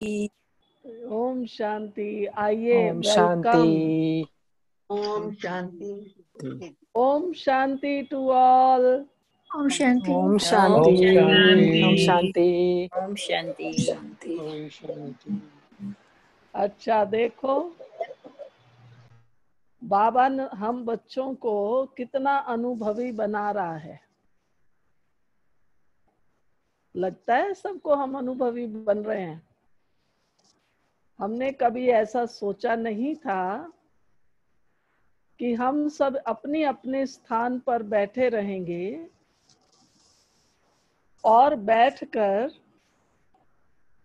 ओम शांति। आइए, ओम शांति। वेलकम। ओम शांति। ओम शांति टू ऑल। ओम शांति। ओम शांति। ओम शांति। ओम शांति। ओम शांति। अच्छा देखो, बाबा हम बच्चों को कितना अनुभवी बना रहा है। लगता है सबको हम अनुभवी बन रहे हैं। हमने कभी ऐसा सोचा नहीं था कि हम सब अपने अपने स्थान पर बैठे रहेंगे और बैठकर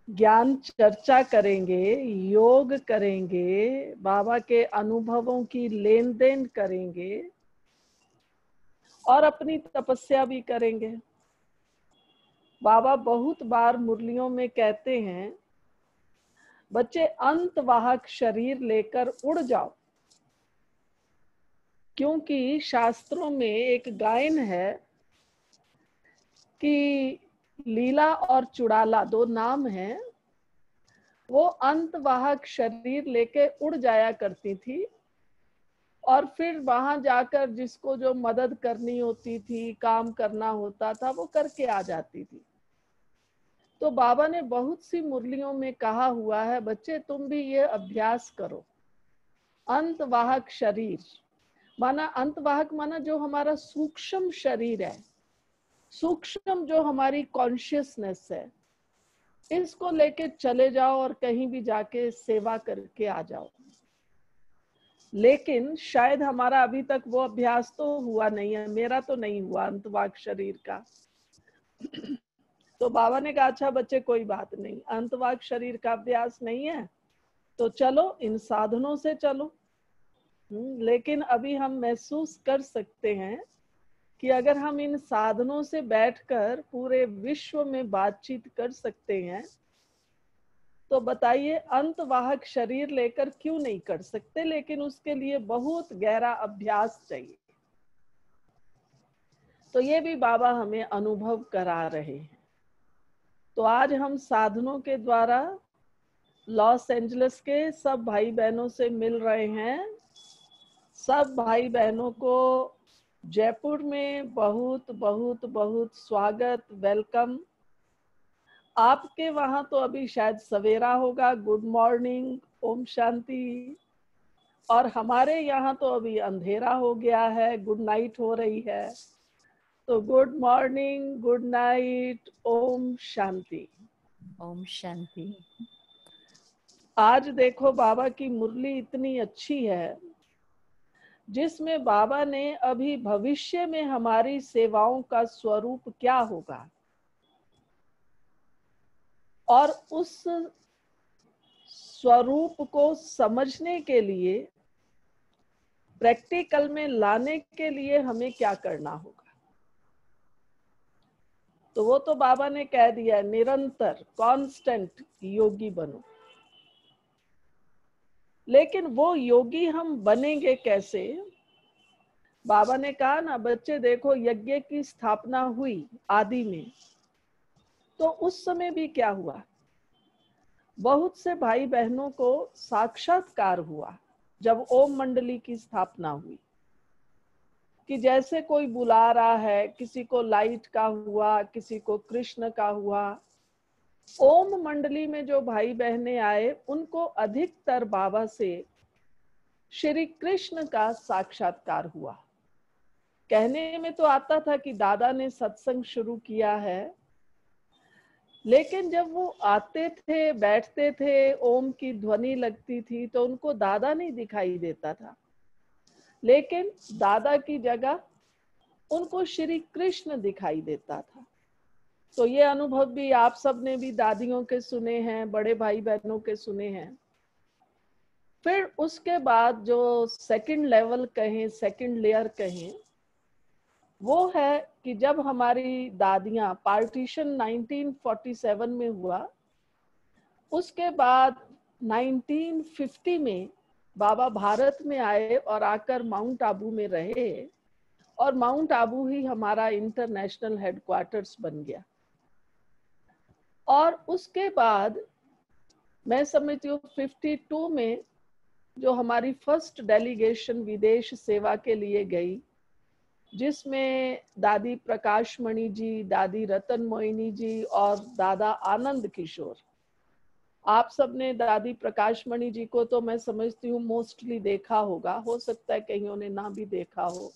ज्ञान चर्चा करेंगे, योग करेंगे, बाबा के अनुभवों की लेन देन करेंगे और अपनी तपस्या भी करेंगे। बाबा बहुत बार मुरलियों में कहते हैं, बच्चे अंतवाहक शरीर लेकर उड़ जाओ। क्योंकि शास्त्रों में एक गायन है कि लीला और चुड़ाला दो नाम हैं, वो अंतवाहक शरीर लेके उड़ जाया करती थी और फिर वहां जाकर जिसको जो मदद करनी होती थी, काम करना होता था, वो करके आ जाती थी। तो बाबा ने बहुत सी मुरलियों में कहा हुआ है, बच्चे तुम भी ये अभ्यास करो। अंतवाहक शरीर माना, अंतवाहक माना जो हमारा सूक्ष्म शरीर है, सूक्ष्म जो हमारी कॉन्शियसनेस है, इसको लेके चले जाओ और कहीं भी जाके सेवा करके आ जाओ। लेकिन शायद हमारा अभी तक वो अभ्यास तो हुआ नहीं है, मेरा तो नहीं हुआ अंतवाहक शरीर का। तो बाबा ने कहा, अच्छा बच्चे कोई बात नहीं, अंतवाहक शरीर का अभ्यास नहीं है तो चलो इन साधनों से चलो। लेकिन अभी हम महसूस कर सकते हैं कि अगर हम इन साधनों से बैठकर पूरे विश्व में बातचीत कर सकते हैं, तो बताइए अंतवाहक शरीर लेकर क्यों नहीं कर सकते। लेकिन उसके लिए बहुत गहरा अभ्यास चाहिए। तो ये भी बाबा हमें अनुभव करा रहे हैं। तो आज हम साधनों के द्वारा लॉस एंजलिस के सब भाई बहनों से मिल रहे हैं। सब भाई बहनों को जयपुर में बहुत बहुत बहुत स्वागत, वेलकम। आपके वहां तो अभी शायद सवेरा होगा, गुड मॉर्निंग, ओम शांति। और हमारे यहाँ तो अभी अंधेरा हो गया है, गुड नाइट हो रही है। तो गुड मॉर्निंग, गुड नाइट, ओम शांति। ओम शांति। आज देखो बाबा की मुरली इतनी अच्छी है, जिसमें बाबा ने अभी भविष्य में हमारी सेवाओं का स्वरूप क्या होगा और उस स्वरूप को समझने के लिए, प्रैक्टिकल में लाने के लिए हमें क्या करना होगा। तो वो तो बाबा ने कह दिया, निरंतर कांस्टेंट योगी बनो। लेकिन वो योगी हम बनेंगे कैसे। बाबा ने कहा ना, बच्चे देखो यज्ञ की स्थापना हुई आदि में, तो उस समय भी क्या हुआ, बहुत से भाई बहनों को साक्षात्कार हुआ जब ओम मंडली की स्थापना हुई। कि जैसे कोई बुला रहा है, किसी को लाइट का हुआ, किसी को कृष्ण का हुआ। ओम मंडली में जो भाई बहनें आए, उनको अधिकतर बाबा से श्री कृष्ण का साक्षात्कार हुआ। कहने में तो आता था कि दादा ने सत्संग शुरू किया है, लेकिन जब वो आते थे, बैठते थे, ओम की ध्वनि लगती थी, तो उनको दादा नहीं दिखाई देता था। लेकिन दादा की जगह उनको श्री कृष्ण दिखाई देता था। तो ये अनुभव भी आप सब ने भी दादियों के सुने हैं, बड़े भाई बहनों के सुने हैं। फिर उसके बाद जो सेकंड लेवल कहें, सेकंड लेयर कहें, वो है कि जब हमारी दादियां, पार्टीशन 1947 में हुआ, उसके बाद 1950 में बाबा भारत में आए और आकर माउंट आबू में रहे, और माउंट आबू ही हमारा इंटरनेशनल हेडक्वार्टर्स बन गया। और उसके बाद मैं समझती हूँ 52 में जो हमारी फर्स्ट डेलीगेशन विदेश सेवा के लिए गई, जिसमें दादी प्रकाश मणि जी, दादी रतन मोहिनी जी और दादा आनंद किशोर, आप सबने दादी प्रकाश मणि जी को तो मैं समझती हूँ मोस्टली देखा होगा, हो सकता है कईयों ने ना भी देखा हो।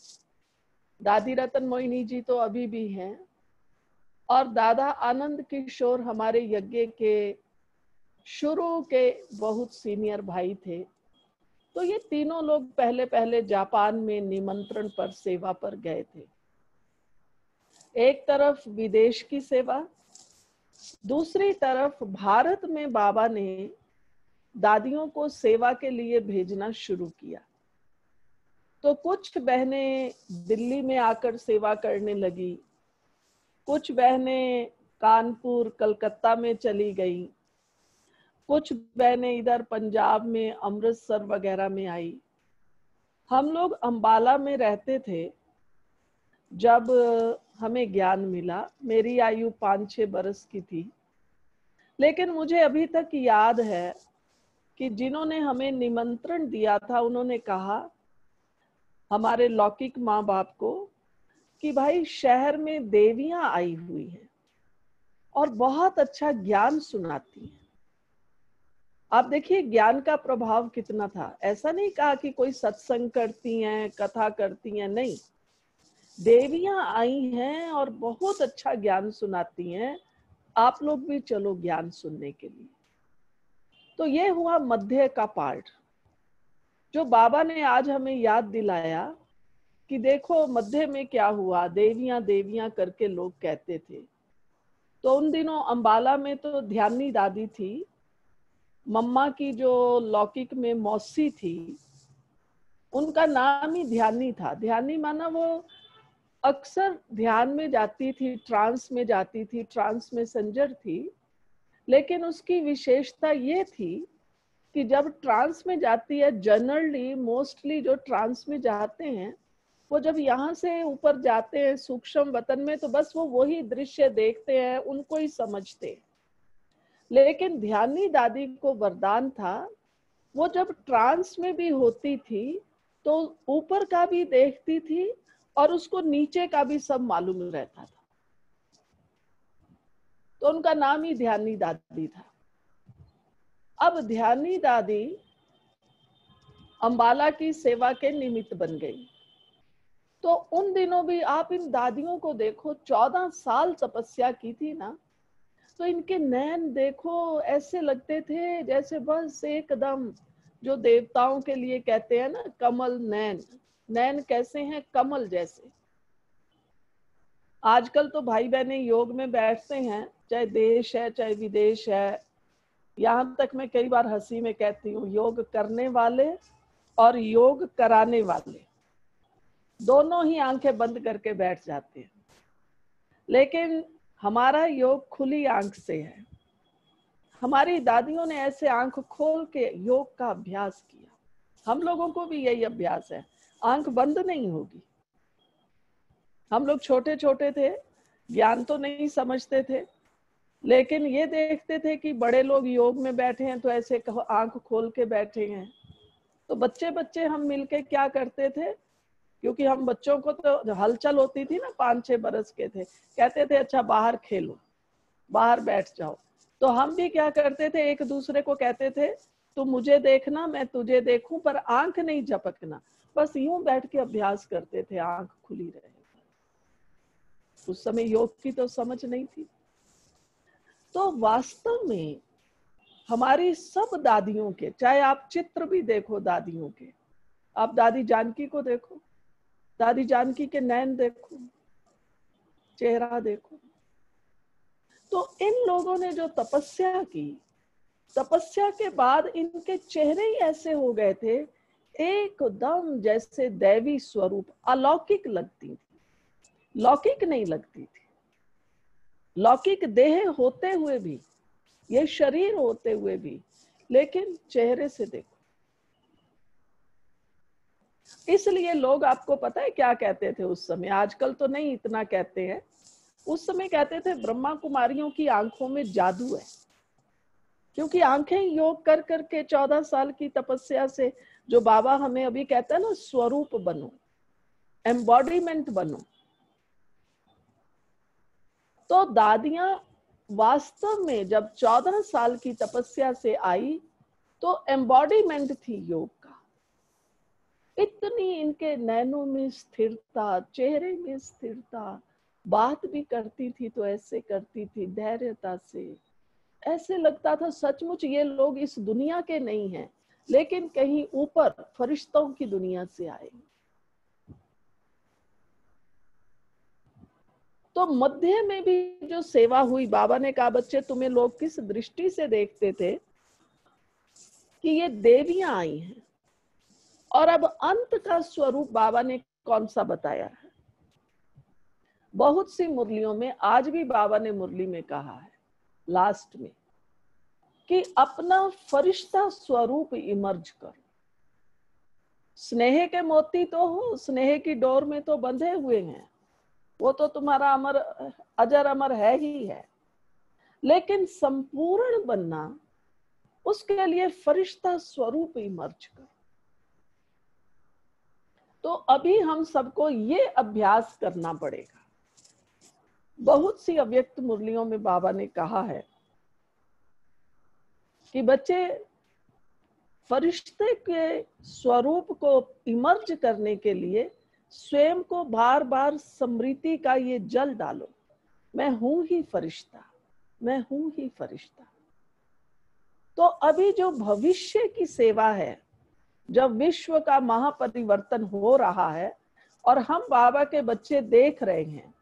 दादी रतन मोहिनी जी तो अभी भी हैं, और दादा आनंद किशोर हमारे यज्ञ के शुरू के बहुत सीनियर भाई थे। तो ये तीनों लोग पहले पहले जापान में निमंत्रण पर सेवा पर गए थे। एक तरफ विदेश की सेवा, दूसरी तरफ भारत में बाबा ने दादियों को सेवा के लिए भेजना शुरू किया। तो कुछ बहनें दिल्ली में आकर सेवा करने लगी, कुछ बहनें कानपुर कलकत्ता में चली गई, कुछ बहनें इधर पंजाब में अमृतसर वगैरह में आई। हम लोग अंबाला में रहते थे जब हमें ज्ञान मिला। मेरी आयु 5-6 बरस की थी, लेकिन मुझे अभी तक याद है कि जिन्होंने हमें निमंत्रण दिया था उन्होंने कहा हमारे लौकिक माँ बाप को कि भाई शहर में देवियां आई हुई हैं और बहुत अच्छा ज्ञान सुनाती हैं। आप देखिए ज्ञान का प्रभाव कितना था। ऐसा नहीं कहा कि कोई सत्संग करती हैं, कथा करती हैं, नहीं, देवियां आई हैं और बहुत अच्छा ज्ञान सुनाती हैं, आप लोग भी चलो ज्ञान सुनने के लिए। तो ये हुआ मध्य का पार्ट, जो बाबा ने आज हमें याद दिलाया कि देखो मध्य में क्या हुआ, देवियां देवियां करके लोग कहते थे। तो उन दिनों अंबाला में तो ध्यानी दादी थी, मम्मा की जो लौकिक में मौसी थी, उनका नाम ही ध्यानी था। ध्यानी माना वो अक्सर ध्यान में जाती थी, ट्रांस में जाती थी, ट्रांस में संजर थी। लेकिन उसकी विशेषता ये थी कि जब ट्रांस में जाती है, जनरली मोस्टली जो ट्रांस में जाते हैं वो जब यहाँ से ऊपर जाते हैं सूक्ष्म वतन में, तो बस वो वही दृश्य देखते हैं, उनको ही समझते हैं। लेकिन ध्यानी दादी को वरदान था, वो जब ट्रांस में भी होती थी तो ऊपर का भी देखती थी और उसको नीचे का भी सब मालूम रहता था। तो उनका नाम ही ध्यानी दादी था। अब ध्यानी दादी अंबाला की सेवा के निमित्त बन गई। तो उन दिनों भी आप इन दादियों को देखो, 14 साल तपस्या की थी ना, तो इनके नैन देखो ऐसे लगते थे जैसे बस एकदम, जो देवताओं के लिए कहते हैं ना कमल नैन, नैन कैसे हैं, कमल जैसे। आजकल तो भाई बहने योग में बैठते हैं, चाहे देश है चाहे विदेश है। यहाँ तक मैं कई बार हंसी में कहती हूँ, योग करने वाले और योग कराने वाले दोनों ही आंखें बंद करके बैठ जाते हैं। लेकिन हमारा योग खुली आंख से है। हमारी दादियों ने ऐसे आंख खोल के योग का अभ्यास किया। हम लोगों को भी यही अभ्यास है, आंख बंद नहीं होगी। हम लोग छोटे छोटे थे, ज्ञान तो नहीं समझते थे, लेकिन ये देखते थे कि बड़े लोग योग में बैठे हैं तो ऐसे आंख खोल के बैठे हैं। तो बच्चे बच्चे हम मिलके क्या करते थे, क्योंकि हम बच्चों को तो हलचल होती थी ना, 5-6 बरस के थे, कहते थे अच्छा बाहर खेलो, बाहर बैठ जाओ। तो हम भी क्या करते थे, एक दूसरे को कहते थे तू मुझे देखना मैं तुझे देखूं, पर आंख नहीं झपकना। बस यूं बैठ के अभ्यास करते थे, आंख खुली रहे। उस समय योग की तो समझ नहीं थी। तो वास्तव में हमारी सब दादियों के, चाहे आप चित्र भी देखो दादियों के, आप दादी जानकी को देखो, दादी जानकी के नैन देखो, चेहरा देखो। तो इन लोगों ने जो तपस्या की, तपस्या के बाद इनके चेहरे ही ऐसे हो गए थे, एकदम जैसे दैवी स्वरूप, अलौकिक लगती थी, लौकिक नहीं लगती थी। लौकिक देह होते हुए भी, ये शरीर होते हुए भी, लेकिन चेहरे से देखो। इसलिए लोग, आपको पता है क्या कहते थे उस समय, आजकल तो नहीं इतना कहते हैं, उस समय कहते थे ब्रह्मा कुमारियों की आंखों में जादू है। क्योंकि आंखें योग कर करके 14 साल की तपस्या से जो बाबा हमें अभी कहता है ना, स्वरूप बनो, एम्बॉडीमेंट बनो। तो दादियां वास्तव में जब 14 साल की तपस्या से आई तो एम्बॉडीमेंट थी योग का। इतनी इनके नैनों में स्थिरता, चेहरे में स्थिरता, बात भी करती थी तो ऐसे करती थी धैर्यता से, ऐसे लगता था सचमुच ये लोग इस दुनिया के नहीं हैं, लेकिन कहीं ऊपर फरिश्तों की दुनिया से आए। तो मध्य में भी जो सेवा हुई, बाबा ने कहा बच्चे तुम्हें लोग किस दृष्टि से देखते थे कि ये देवियां आई हैं, और अब अंत का स्वरूप बाबा ने कौन सा बताया है। बहुत सी मुरलियों में, आज भी बाबा ने मुरली में कहा है लास्ट में, कि अपना फरिश्ता स्वरूप इमर्ज करो। स्नेह के मोती तो हो, स्नेह की डोर में तो बंधे हुए हैं, वो तो तुम्हारा अमर अजर अमर है ही है, लेकिन संपूर्ण बनना, उसके लिए फरिश्ता स्वरूप इमर्ज करो। तो अभी हम सबको ये अभ्यास करना पड़ेगा। बहुत सी अव्यक्त मुरलियों में बाबा ने कहा है कि बच्चे फरिश्ते के स्वरूप को इमर्ज करने के लिए स्वयं को बार बार स्मृति का ये जल डालो, मैं हूं ही फरिश्ता, मैं हूं ही फरिश्ता। तो अभी जो भविष्य की सेवा है, जब विश्व का महापरिवर्तन हो रहा है और हम बाबा के बच्चे देख रहे हैं,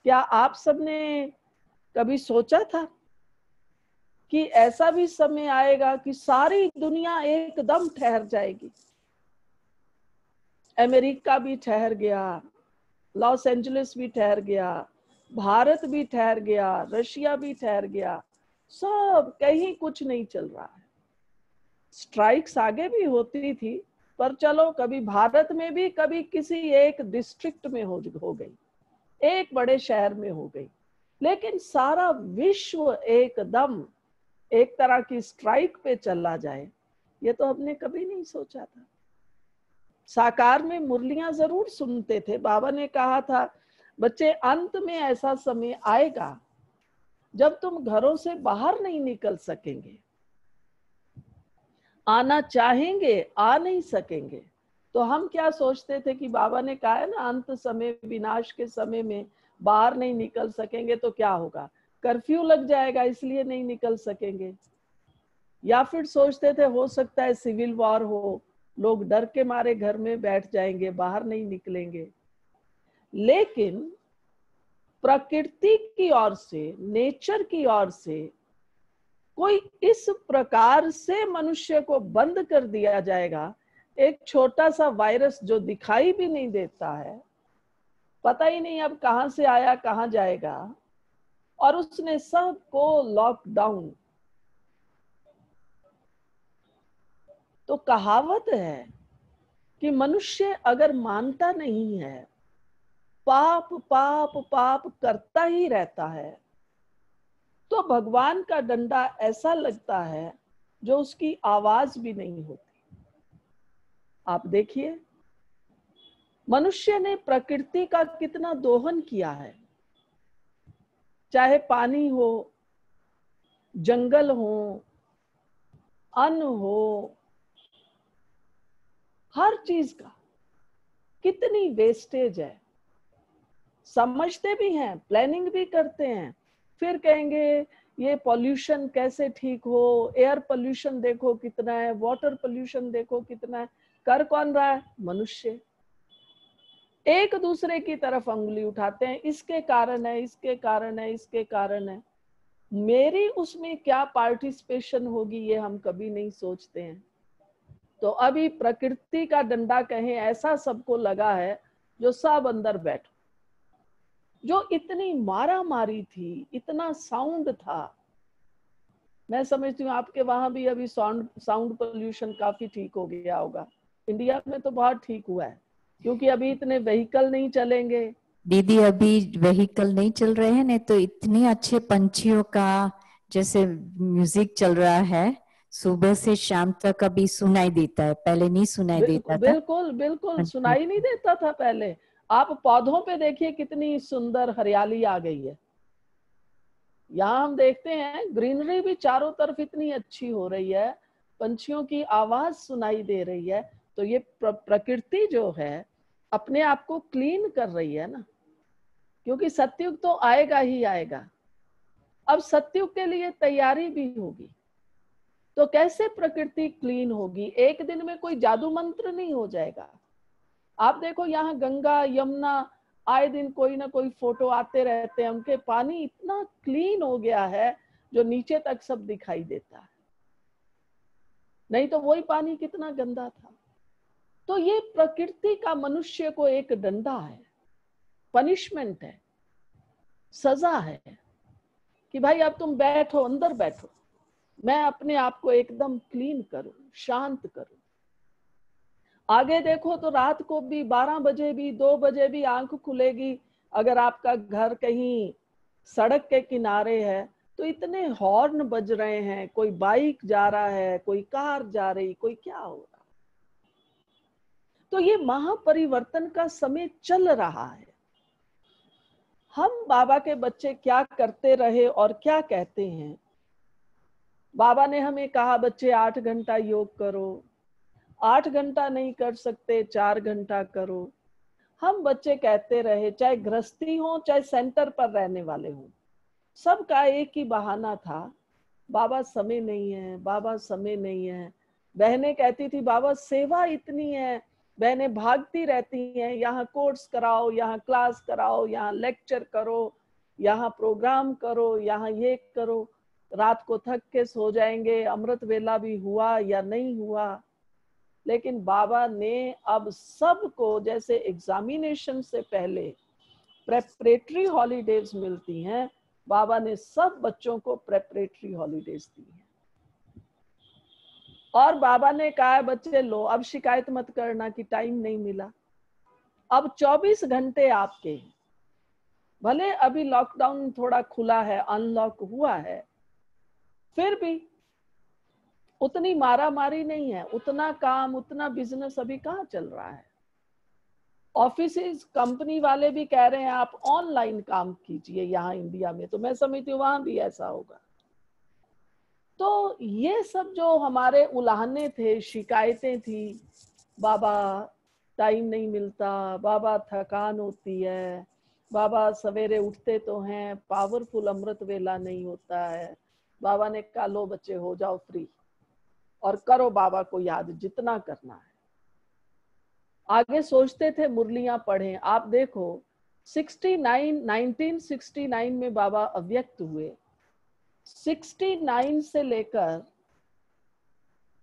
क्या आप सबने कभी सोचा था कि ऐसा भी समय आएगा कि सारी दुनिया एकदम ठहर जाएगी? अमेरिका भी ठहर गया, लॉस एंजलिस भी ठहर गया, भारत भी ठहर गया, रशिया भी ठहर गया, सब कहीं कुछ नहीं चल रहा है। स्ट्राइक्स आगे भी होती थी, पर चलो कभी भारत में भी, कभी किसी एक डिस्ट्रिक्ट में हो गई, एक बड़े शहर में हो गई, लेकिन सारा विश्व एकदम एक तरह की स्ट्राइक पे चला जाए, ये तो हमने कभी नहीं सोचा था। साकार में मुरलियां जरूर सुनते थे। बाबा ने कहा था बच्चे अंत में ऐसा समय आएगा जब तुम घरों से बाहर नहीं निकल सकेंगे, आना चाहेंगे आ नहीं सकेंगे। तो हम क्या सोचते थे कि बाबा ने कहा है ना अंत समय, विनाश के समय में बाहर नहीं निकल सकेंगे, तो क्या होगा, कर्फ्यू लग जाएगा इसलिए नहीं निकल सकेंगे। या फिर सोचते थे हो सकता है सिविल वॉर हो, लोग डर के मारे घर में बैठ जाएंगे, बाहर नहीं निकलेंगे। लेकिन प्रकृति की ओर से, नेचर की ओर से कोई इस प्रकार से मनुष्य को बंद कर दिया जाएगा, एक छोटा सा वायरस जो दिखाई भी नहीं देता है, पता ही नहीं अब कहां से आया कहां जाएगा, और उसने सबको लॉकडाउन। तो कहावत है कि मनुष्य अगर मानता नहीं है, पाप पाप पाप करता ही रहता है, तो भगवान का डंडा ऐसा लगता है जो उसकी आवाज भी नहीं होती। आप देखिए मनुष्य ने प्रकृति का कितना दोहन किया है, चाहे पानी हो, जंगल हो, अन्न हो, हर चीज का कितनी वेस्टेज है। समझते भी हैं, प्लानिंग भी करते हैं, फिर कहेंगे ये पॉल्यूशन कैसे ठीक हो, एयर पॉल्यूशन देखो कितना है, वाटर पॉल्यूशन देखो कितना है। कर कौन रहा है? मनुष्य। एक दूसरे की तरफ अंगुली उठाते हैं, इसके कारण है, इसके कारण है, इसके कारण है। मेरी उसमें क्या पार्टिसिपेशन होगी ये हम कभी नहीं सोचते हैं। तो अभी प्रकृति का डंडा कहें ऐसा सबको लगा है जो सब अंदर बैठो। जो इतनी मारा मारी थी, इतना साउंड था, मैं समझती हूँ आपके वहां भी अभी साउंड पोल्यूशन काफी ठीक हो गया होगा। इंडिया में तो बहुत ठीक हुआ है, क्योंकि अभी इतने व्हीकल नहीं चलेंगे। दीदी अभी व्हीकल नहीं चल रहे हैं, नहीं तो इतने अच्छे पंछियों का जैसे म्यूजिक चल रहा है, सुबह से शाम तक अभी सुनाई देता है, पहले नहीं सुनाई देता था। बिल्कुल बिल्कुल सुनाई नहीं देता था पहले। आप पौधों पे देखिए कितनी सुंदर हरियाली आ गई है। यहाँ हम देखते हैं ग्रीनरी भी चारों तरफ इतनी अच्छी हो रही है, पंछियों की आवाज सुनाई दे रही है। तो ये प्रकृति जो है अपने आप को क्लीन कर रही है ना, क्योंकि सतयुग तो आएगा ही आएगा। अब सतयुग के लिए तैयारी भी होगी। तो कैसे प्रकृति क्लीन होगी? एक दिन में कोई जादू मंत्र नहीं हो जाएगा। आप देखो यहाँ गंगा यमुना आए दिन कोई ना कोई फोटो आते रहते हैं, उनके पानी इतना क्लीन हो गया है जो नीचे तक सब दिखाई देता है। नहीं तो वही पानी कितना गंदा था। तो ये प्रकृति का मनुष्य को एक डंडा है, पनिशमेंट है, सजा है कि भाई अब तुम बैठो, अंदर बैठो, मैं अपने आप को एकदम क्लीन करूं, शांत करूं। आगे देखो तो रात को भी 12 बजे भी 2 बजे भी आंख खुलेगी, अगर आपका घर कहीं सड़क के किनारे है तो इतने हॉर्न बज रहे हैं, कोई बाइक जा रहा है, कोई कार जा रही, कोई क्या हो रहा। तो ये महापरिवर्तन का समय चल रहा है। हम बाबा के बच्चे क्या करते रहे और क्या कहते हैं? बाबा ने हमें कहा बच्चे 8 घंटा योग करो। 8 घंटा नहीं कर सकते, 4 घंटा करो। हम बच्चे कहते रहे, चाहे गृहस्थी हो चाहे सेंटर पर रहने वाले हो, सबका एक ही बहाना था, बाबा समय नहीं है, बाबा समय नहीं है। बहनें कहती थी बाबा सेवा इतनी है, बहनें भागती रहती हैं, यहाँ कोर्स कराओ, यहाँ क्लास कराओ, यहाँ लेक्चर करो, यहाँ प्रोग्राम करो, यहाँ ये करो, रात को थक के सो जाएंगे, अमृत वेला भी हुआ या नहीं हुआ। लेकिन बाबा ने अब सबको, जैसे एग्जामिनेशन से पहले प्रेपरेटरी हॉलीडेज मिलती हैं, बाबा ने सब बच्चों को प्रेपरेटरी हॉलीडेज दी है। और बाबा ने कहा बच्चे लो, अब शिकायत मत करना कि टाइम नहीं मिला। अब 24 घंटे आपके, भले अभी लॉकडाउन थोड़ा खुला है, अनलॉक हुआ है, फिर भी उतनी मारा मारी नहीं है, उतना काम, उतना बिजनेस अभी कहाँ चल रहा है। ऑफिसेज, कंपनी वाले भी कह रहे हैं आप ऑनलाइन काम कीजिए यहाँ इंडिया में, तो मैं समझती हूँ वहां भी ऐसा होगा। तो ये सब जो हमारे उलाहने थे, शिकायतें थी, बाबा टाइम नहीं मिलता, बाबा थकान होती है, बाबा सवेरे उठते तो हैं, पावरफुल अमृत वेला नहीं होता है। बाबा ने कहा लो बच्चे हो जाओ फ्री और करो बाबा को याद जितना करना है। आगे सोचते थे मुरलियां पढ़ें। आप देखो 1969 में बाबा अव्यक्त हुए, 69 से लेकर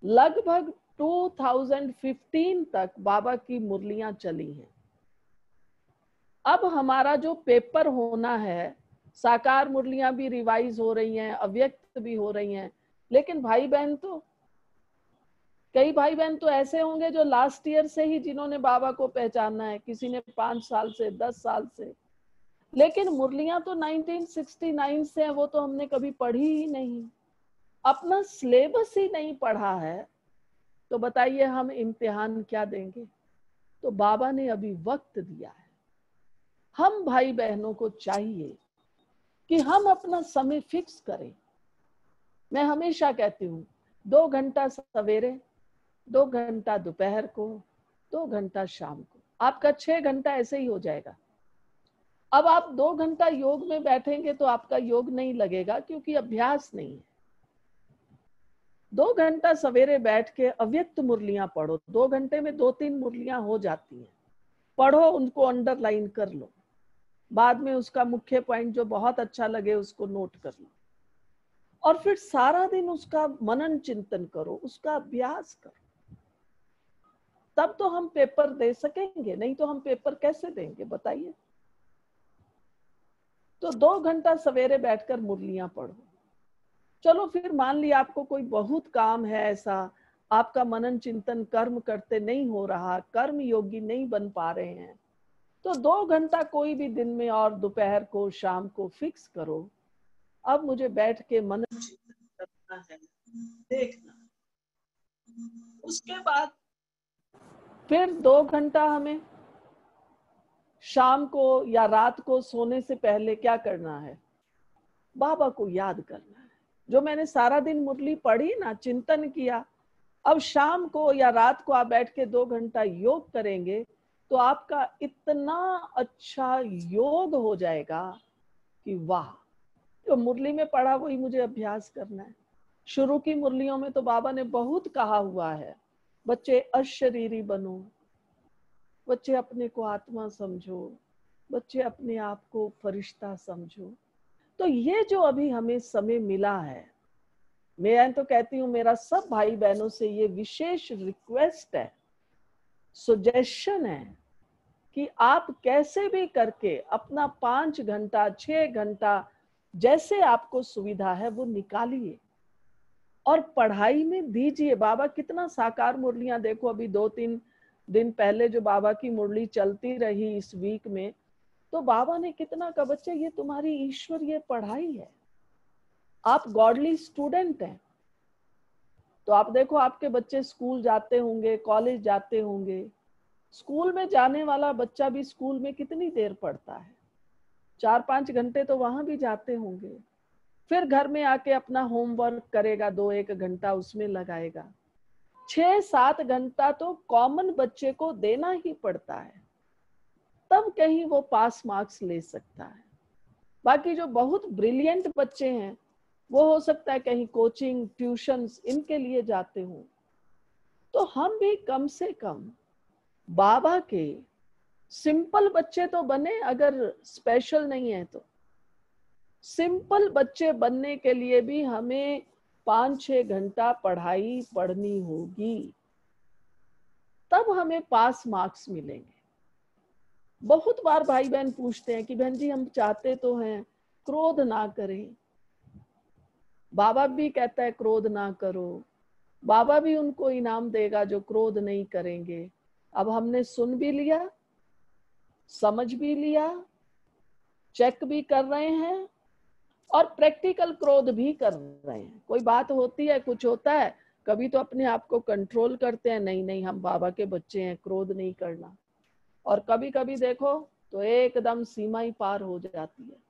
लगभग 2015 तक बाबा की मुरलियां चली हैं। अब हमारा जो पेपर होना है, साकार मुरलियां भी रिवाइज हो रही हैं, अव्यक्त भी हो रही हैं, लेकिन भाई बहन तो, कई भाई बहन तो ऐसे होंगे जो लास्ट ईयर से ही जिन्होंने बाबा को पहचाना है, किसी ने 5 साल से, 10 साल से, लेकिन मुरलियां तो 1969 से है, वो तो हमने कभी पढ़ी ही नहीं, अपना सिलेबस ही नहीं पढ़ा है, तो बताइए हम इम्तिहान क्या देंगे। तो बाबा ने अभी वक्त दिया है। हम भाई बहनों को चाहिए कि हम अपना समय फिक्स करें। मैं हमेशा कहती हूँ 2 घंटा सवेरे, 2 घंटा दोपहर को, 2 घंटा शाम को, आपका 6 घंटा ऐसे ही हो जाएगा। अब आप 2 घंटा योग में बैठेंगे तो आपका योग नहीं लगेगा, क्योंकि अभ्यास नहीं है। 2 घंटा सवेरे बैठ के अव्यक्त मुरलियां पढ़ो, 2 घंटे में 2-3 मुरलियां हो जाती हैं, पढ़ो, उनको अंडरलाइन कर लो, बाद में उसका मुख्य पॉइंट जो बहुत अच्छा लगे उसको नोट कर लो, और फिर सारा दिन उसका मनन चिंतन करो, उसका अभ्यास करो, तब तो हम पेपर दे सकेंगे, नहीं तो हम पेपर कैसे देंगे बताइए। तो 2 घंटा सवेरे बैठकर मुरलियां पढ़ो। चलो फिर मान लिया आपको कोई बहुत काम है ऐसा, आपका मनन चिंतन कर्म करते नहीं हो रहा, कर्म योगी नहीं बन पा रहे हैं, तो 2 घंटा कोई भी दिन में और दोपहर को, शाम को फिक्स करो, अब मुझे बैठ के मन करना है, देखना। उसके बाद फिर 2 घंटा हमें शाम को या रात को सोने से पहले क्या करना है? बाबा को याद करना है। जो मैंने सारा दिन मुरली पढ़ी ना, चिंतन किया, अब शाम को या रात को आप बैठ के 2 घंटा योग करेंगे तो आपका इतना अच्छा योग हो जाएगा कि वाह। तो मुरली में पढ़ा वही मुझे अभ्यास करना है। शुरू की मुरलियों में तो बाबा ने बहुत कहा हुआ है, बच्चे अशरीरी बनो, बच्चे अपने को आत्मा समझो, बच्चे अपने आप को फरिश्ता समझो। तो ये जो अभी हमें समय मिला है, मैं तो कहती हूँ मेरा सब भाई बहनों से ये विशेष रिक्वेस्ट है, सजेशन है कि आप कैसे भी करके अपना 5 घंटा 6 घंटा जैसे आपको सुविधा है वो निकालिए और पढ़ाई में दीजिए। बाबा कितना साकार मुरलियां, देखो अभी 2-3 दिन पहले जो बाबा की मुरली चलती रही इस वीक में, तो बाबा ने कितना कहा, बच्चे ये तुम्हारी ईश्वरीय पढ़ाई है, आप गॉडली स्टूडेंट हैं। तो आप देखो आपके बच्चे स्कूल जाते होंगे, कॉलेज जाते होंगे। स्कूल में जाने वाला बच्चा भी स्कूल में कितनी देर पढ़ता है? 4-5 घंटे तो वहां भी जाते होंगे। फिर घर में आके अपना होमवर्क करेगा, 2-1 घंटा उसमें लगाएगा। 6-7 घंटा तो कॉमन बच्चे को देना ही पड़ता है, तब कहीं वो पास मार्क्स ले सकता है। बाकी जो बहुत ब्रिलियंट बच्चे हैं वो हो सकता है कहीं कोचिंग ट्यूशंस इनके लिए जाते हों। तो हम भी कम से कम बाबा के सिंपल बच्चे तो बने, अगर स्पेशल नहीं है तो सिंपल बच्चे बनने के लिए भी हमें 5-6 घंटा पढ़ाई पढ़नी होगी, तब हमें पास मार्क्स मिलेंगे। बहुत बार भाई बहन पूछते हैं कि बहन जी हम चाहते तो हैं, क्रोध ना करें। बाबा भी कहता है क्रोध ना करो, बाबा भी उनको इनाम देगा जो क्रोध नहीं करेंगे। अब हमने सुन भी लिया, समझ भी लिया, चेक भी कर रहे हैं और प्रैक्टिकल क्रोध भी कर रहे हैं। कोई बात होती है, कुछ होता है, कभी तो अपने आप को कंट्रोल करते हैं, नहीं नहीं हम बाबा के बच्चे हैं, क्रोध नहीं करना। और कभी कभी देखो तो एकदम सीमा ही पार हो जाती है।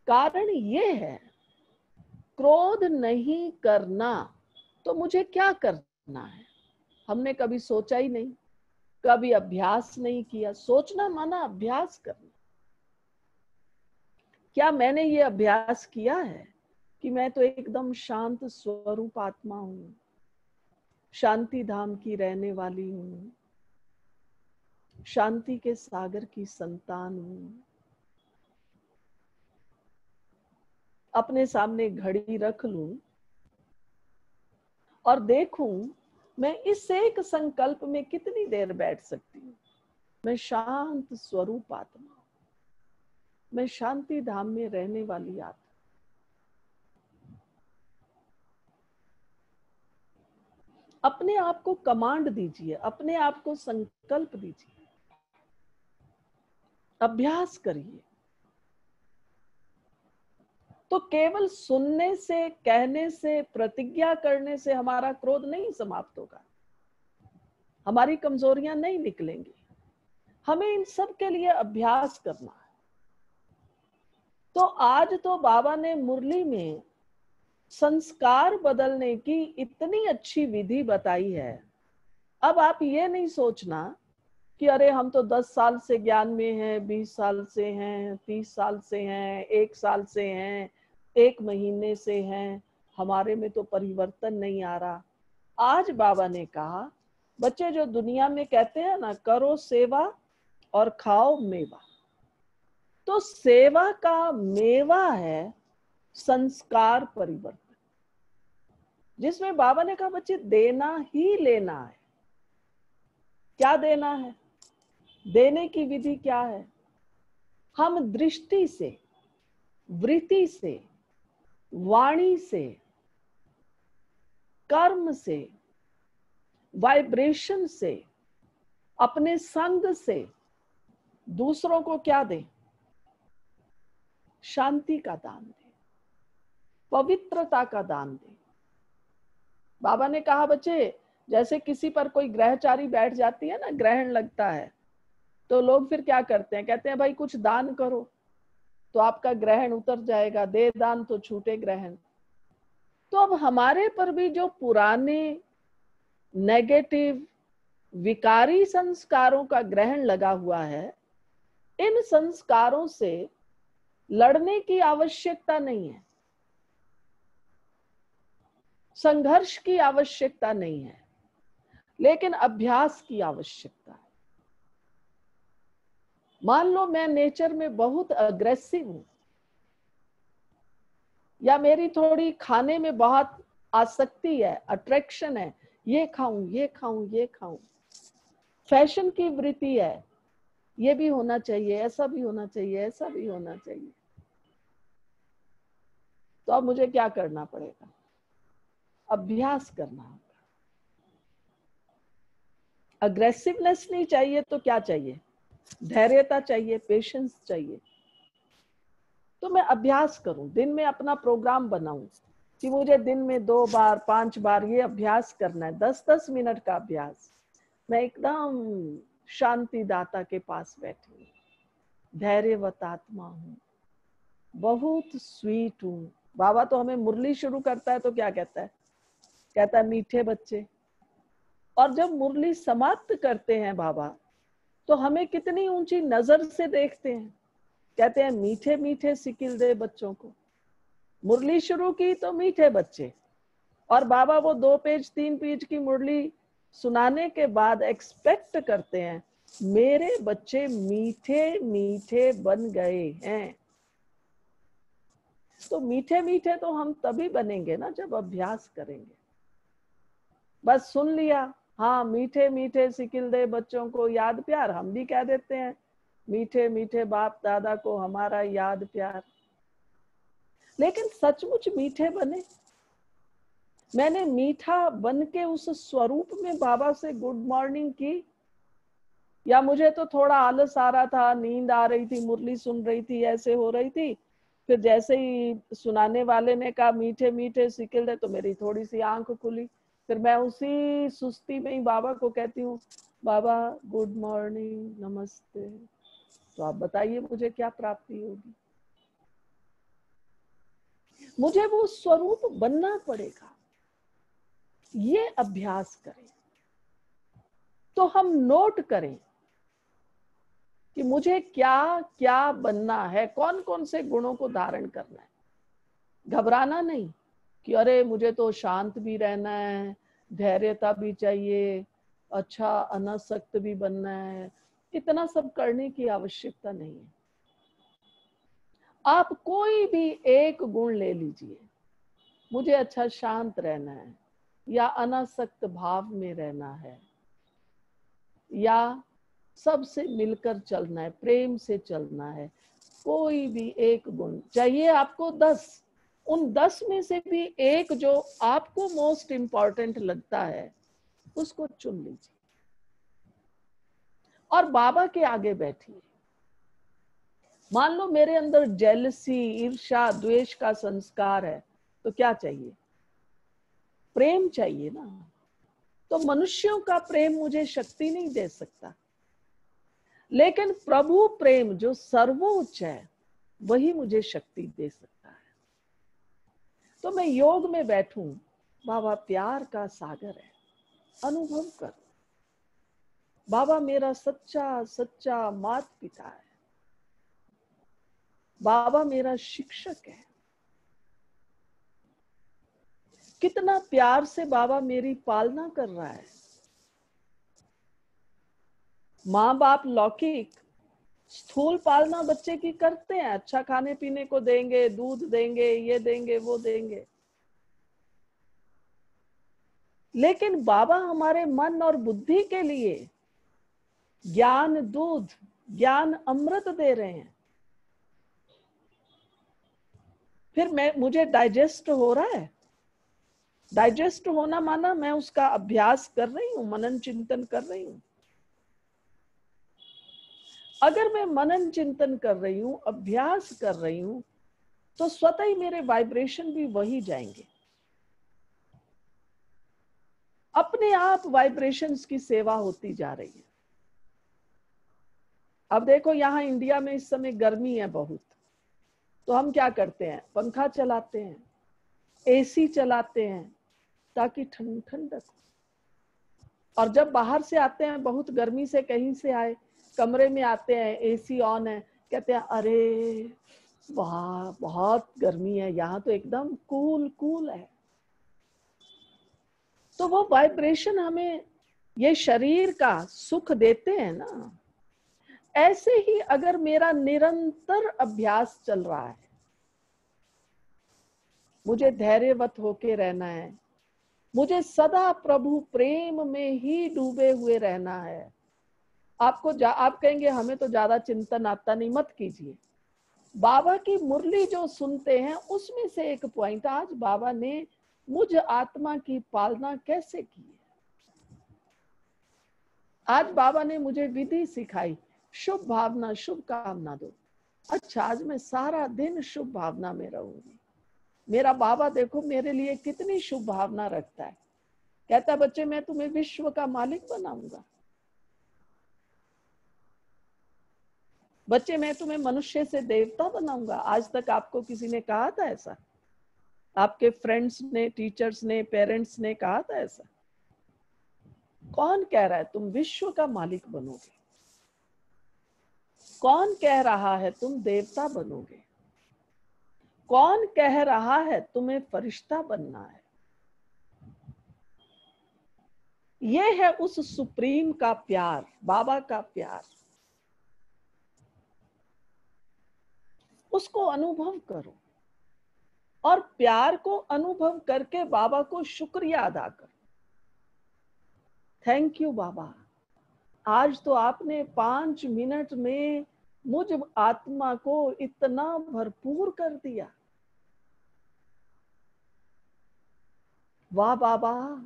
कारण ये है, क्रोध नहीं करना तो मुझे क्या करना है? हमने कभी सोचा ही नहीं, कभी अभ्यास नहीं किया। सोचना माना अभ्यास करना। क्या मैंने ये अभ्यास किया है कि मैं तो एकदम शांत स्वरूप आत्मा हूँ, शांति धाम की रहने वाली हूँ, शांति के सागर की संतान हूँ। अपने सामने घड़ी रख लूं और देखूं मैं इस एक संकल्प में कितनी देर बैठ सकती हूँ। मैं शांत स्वरूप आत्मा हूं, मैं शांति धाम में रहने वाली आत्मा। अपने आप को कमांड दीजिए, अपने आप को संकल्प दीजिए, अभ्यास करिए। तो केवल सुनने से, कहने से, प्रतिज्ञा करने से हमारा क्रोध नहीं समाप्त होगा, हमारी कमजोरियां नहीं निकलेंगी। हमें इन सब के लिए अभ्यास करना है। तो आज तो बाबा ने मुरली में संस्कार बदलने की इतनी अच्छी विधि बताई है। अब आप ये नहीं सोचना कि अरे हम तो 10 साल से ज्ञान में हैं, 20 साल से हैं, 30 साल से हैं, 1 साल से हैं, 1 महीने से हैं, हमारे में तो परिवर्तन नहीं आ रहा। आज बाबा ने कहा, बच्चे जो दुनिया में कहते हैं ना, करो सेवा और खाओ मेवा, तो सेवा का मेवा है संस्कार परिवर्तन, जिसमें बाबा ने कहा बच्चे देना ही लेना है। क्या देना है? देने की विधि क्या है? हम दृष्टि से, वृत्ति से, वाणी से, कर्म से, वाइब्रेशन से, अपने संग से दूसरों को क्या दें? शांति का दान दें, पवित्रता का दान दें। बाबा ने कहा बच्चे, जैसे किसी पर कोई ग्रहचारी बैठ जाती है ना, ग्रहण लगता है, तो लोग फिर क्या करते हैं, कहते हैं भाई कुछ दान करो तो आपका ग्रहण उतर जाएगा, दे दान तो छूटे ग्रहण। तो अब हमारे पर भी जो पुराने नेगेटिव विकारी संस्कारों का ग्रहण लगा हुआ है, इन संस्कारों से लड़ने की आवश्यकता नहीं है, संघर्ष की आवश्यकता नहीं है, लेकिन अभ्यास की आवश्यकता है। मान लो मैं नेचर में बहुत अग्रेसिव हूं, या मेरी थोड़ी खाने में बहुत आसक्ति है, अट्रैक्शन है, ये खाऊं ये खाऊं ये खाऊं, फैशन की वृत्ति है, ये भी होना चाहिए, ऐसा भी होना चाहिए, ऐसा भी होना चाहिए, तो अब मुझे क्या करना पड़ेगा, अभ्यास करना होगा। अग्रेसिवनेस नहीं चाहिए तो क्या चाहिए, धैर्यता चाहिए, पेशेंस चाहिए। तो मैं अभ्यास करूं, दिन में अपना प्रोग्राम बनाऊं कि मुझे दिन में 2 बार 5 बार ये अभ्यास करना है, 10-10 मिनट का अभ्यास। मैं एकदम शांति दाता के पास बैठी हूँ, धैर्यवत आत्मा हूँ, बहुत स्वीट हूँ। बाबा तो हमें मुरली शुरू करता है तो क्या कहता है, कहता है मीठे बच्चे। और जब मुरली समाप्त करते हैं बाबा, तो हमें कितनी ऊंची नजर से देखते हैं, कहते हैं मीठे मीठे सिकिल दे बच्चों को। मुरली शुरू की तो मीठे बच्चे, और बाबा वो 2 पेज 3 पेज की मुरली सुनाने के बाद एक्सपेक्ट करते हैं मेरे बच्चे मीठे मीठे बन गए हैं। तो मीठे मीठे तो हम तभी बनेंगे ना जब अभ्यास करेंगे। बस सुन लिया, हाँ मीठे मीठे सिकिल दे बच्चों को याद प्यार, हम भी कह देते हैं मीठे मीठे बाप दादा को हमारा याद प्यार, लेकिन सचमुच मीठे बने। मैंने मीठा बन के उस स्वरूप में बाबा से गुड मॉर्निंग की, या मुझे तो थोड़ा आलस आ रहा था, नींद आ रही थी, मुरली सुन रही थी, ऐसे हो रही थी, फिर जैसे ही सुनाने वाले ने कहा मीठे मीठे सिकिल दे, तो मेरी थोड़ी सी आंख खुली। फिर मैं उसी सुस्ती में ही बाबा को कहती हूँ, बाबा गुड मॉर्निंग, नमस्ते। तो आप बताइए मुझे क्या प्राप्ति होगी। मुझे वो स्वरूप बनना पड़ेगा, ये अभ्यास करें। तो हम नोट करें कि मुझे क्या क्या बनना है, कौन कौन से गुणों को धारण करना है। घबराना नहीं कि अरे मुझे तो शांत भी रहना है, धैर्यता भी चाहिए, अच्छा अनासक्त भी बनना है, इतना सब करने की आवश्यकता नहीं है। आप कोई भी एक गुण ले लीजिए, मुझे अच्छा शांत रहना है, या अनासक्त भाव में रहना है, या सबसे मिलकर चलना है, प्रेम से चलना है, कोई भी एक गुण चाहिए आपको 10, उन 10 में से भी एक जो आपको मोस्ट इंपॉर्टेंट लगता है उसको चुन लीजिए और बाबा के आगे बैठिए। मान लो मेरे अंदर जेलसी, ईर्ष्या, द्वेष का संस्कार है, तो क्या चाहिए, प्रेम चाहिए ना। तो मनुष्यों का प्रेम मुझे शक्ति नहीं दे सकता, लेकिन प्रभु प्रेम जो सर्वोच्च है वही मुझे शक्ति दे सकता है। तो मैं योग में बैठूं, बाबा प्यार का सागर है, अनुभव कर। बाबा मेरा सच्चा सच्चा माता पिता है, बाबा मेरा शिक्षक है। कितना प्यार से बाबा मेरी पालना कर रहा है। माँ बाप लौकिक स्थूल पालना बच्चे की करते हैं, अच्छा खाने पीने को देंगे, दूध देंगे, ये देंगे, वो देंगे, लेकिन बाबा हमारे मन और बुद्धि के लिए ज्ञान दूध, ज्ञान अमृत दे रहे हैं। फिर मुझे डाइजेस्ट हो रहा है। डाइजेस्ट होना माना मैं उसका अभ्यास कर रही हूँ, मनन चिंतन कर रही हूँ। अगर मैं मनन चिंतन कर रही हूँ, अभ्यास कर रही हूँ, तो स्वतः ही मेरे वाइब्रेशन भी वही जाएंगे। अपने आप वाइब्रेशंस की सेवा होती जा रही है। अब देखो यहाँ इंडिया में इस समय गर्मी है बहुत, तो हम क्या करते हैं, पंखा चलाते हैं, एसी चलाते हैं ताकि ठंडक। और जब बाहर से आते हैं, बहुत गर्मी से कहीं से आए, कमरे में आते हैं, एसी ऑन है, कहते हैं अरे वाह बहुत गर्मी है, यहाँ तो एकदम कूल है। तो वो वाइब्रेशन हमें ये शरीर का सुख देते हैं ना। ऐसे ही अगर मेरा निरंतर अभ्यास चल रहा है, मुझे धैर्यवत होके रहना है, मुझे सदा प्रभु प्रेम में ही डूबे हुए रहना है। आप कहेंगे हमें तो ज्यादा चिंतन आता नहीं, मत कीजिए। बाबा की मुरली जो सुनते हैं उसमें से एक पॉइंट, आज बाबा ने मुझ आत्मा की पालना कैसे की है, आज बाबा ने मुझे विधि सिखाई, शुभ भावना शुभ कामना दो। अच्छा, आज मैं सारा दिन शुभ भावना में रहूंगी। मेरा बाबा देखो मेरे लिए कितनी शुभ भावना रखता है। कहता है बच्चे मैं तुम्हें विश्व का मालिक बनाऊंगा, बच्चे मैं तुम्हें मनुष्य से देवता बनाऊंगा। आज तक आपको किसी ने कहा था ऐसा? आपके फ्रेंड्स ने, टीचर्स ने, पेरेंट्स ने कहा था ऐसा? कौन कह रहा है तुम विश्व का मालिक बनोगे? कौन कह रहा है तुम देवता बनोगे? कौन कह रहा है तुम्हें फरिश्ता बनना है? ये है उस सुप्रीम का प्यार, बाबा का प्यार। उसको अनुभव करो और प्यार को अनुभव करके बाबा को शुक्रिया अदा करो। थैंक यू बाबा, आज तो आपने 5 मिनट में मुझ आत्मा को इतना भरपूर कर दिया। वाह बाबा,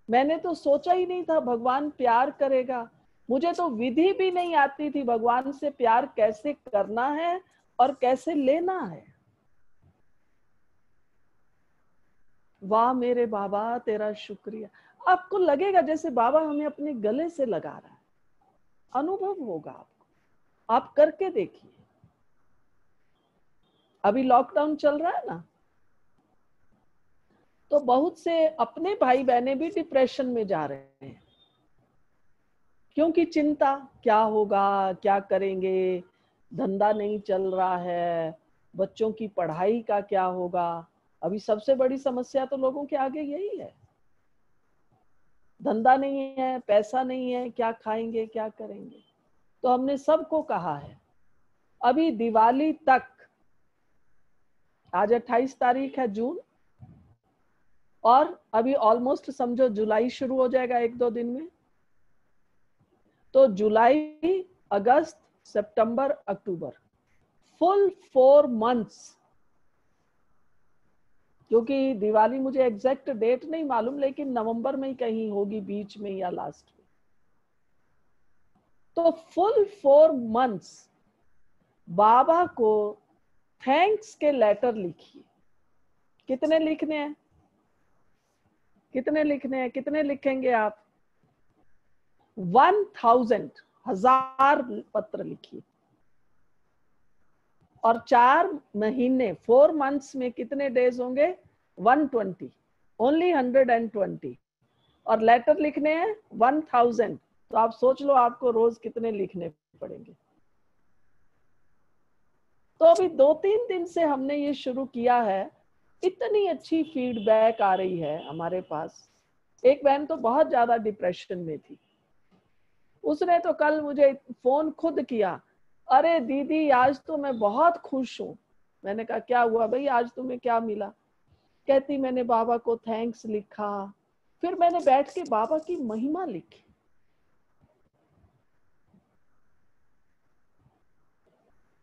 मैंने तो सोचा ही नहीं था भगवान प्यार करेगा। मुझे तो विधि भी नहीं आती थी भगवान से प्यार कैसे करना है और कैसे लेना है। वाह मेरे बाबा, तेरा शुक्रिया। आपको लगेगा जैसे बाबा हमें अपने गले से लगा रहा है, अनुभव होगा आपको, आप करके देखिए। अभी लॉकडाउन चल रहा है ना, तो बहुत से अपने भाई बहनें भी डिप्रेशन में जा रहे हैं, क्योंकि चिंता, क्या होगा, क्या करेंगे, धंधा नहीं चल रहा है, बच्चों की पढ़ाई का क्या होगा। अभी सबसे बड़ी समस्या तो लोगों के आगे यही है, धंधा नहीं है, पैसा नहीं है, क्या खाएंगे, क्या करेंगे। तो हमने सबको कहा है अभी दिवाली तक, आज 28 तारीख है जून, और अभी ऑलमोस्ट समझो जुलाई शुरू हो जाएगा 1-2 दिन में। तो जुलाई, अगस्त, सितंबर, अक्टूबर, फुल 4 मंथ्स। क्योंकि दिवाली मुझे एग्जैक्ट डेट नहीं मालूम, लेकिन नवंबर में ही कहीं होगी, बीच में या लास्ट में। तो फुल 4 मंथ्स बाबा को थैंक्स के लेटर लिखिए। कितने लिखने हैं? कितने लिखने हैं? कितने लिखेंगे आप? 1000 पत्र लिखिए। और 4 महीने, 4 मंथ्स में कितने डेज होंगे? 120, ओनली 120। और लेटर लिखने हैं 1000। तो आप सोच लो आपको रोज कितने लिखने पड़ेंगे। तो अभी 2-3 दिन से हमने ये शुरू किया है, इतनी अच्छी फीडबैक आ रही है हमारे पास। एक बहन तो बहुत ज्यादा डिप्रेशन में थी, उसने तो कल मुझे फोन खुद किया, अरे दीदी आज तो मैं बहुत खुश हूँ। मैंने कहा क्या हुआ भाई, आज तुम्हें क्या मिला? कहती मैंने बाबा को थैंक्स लिखा, फिर मैंने बैठ के बाबा की महिमा लिखी।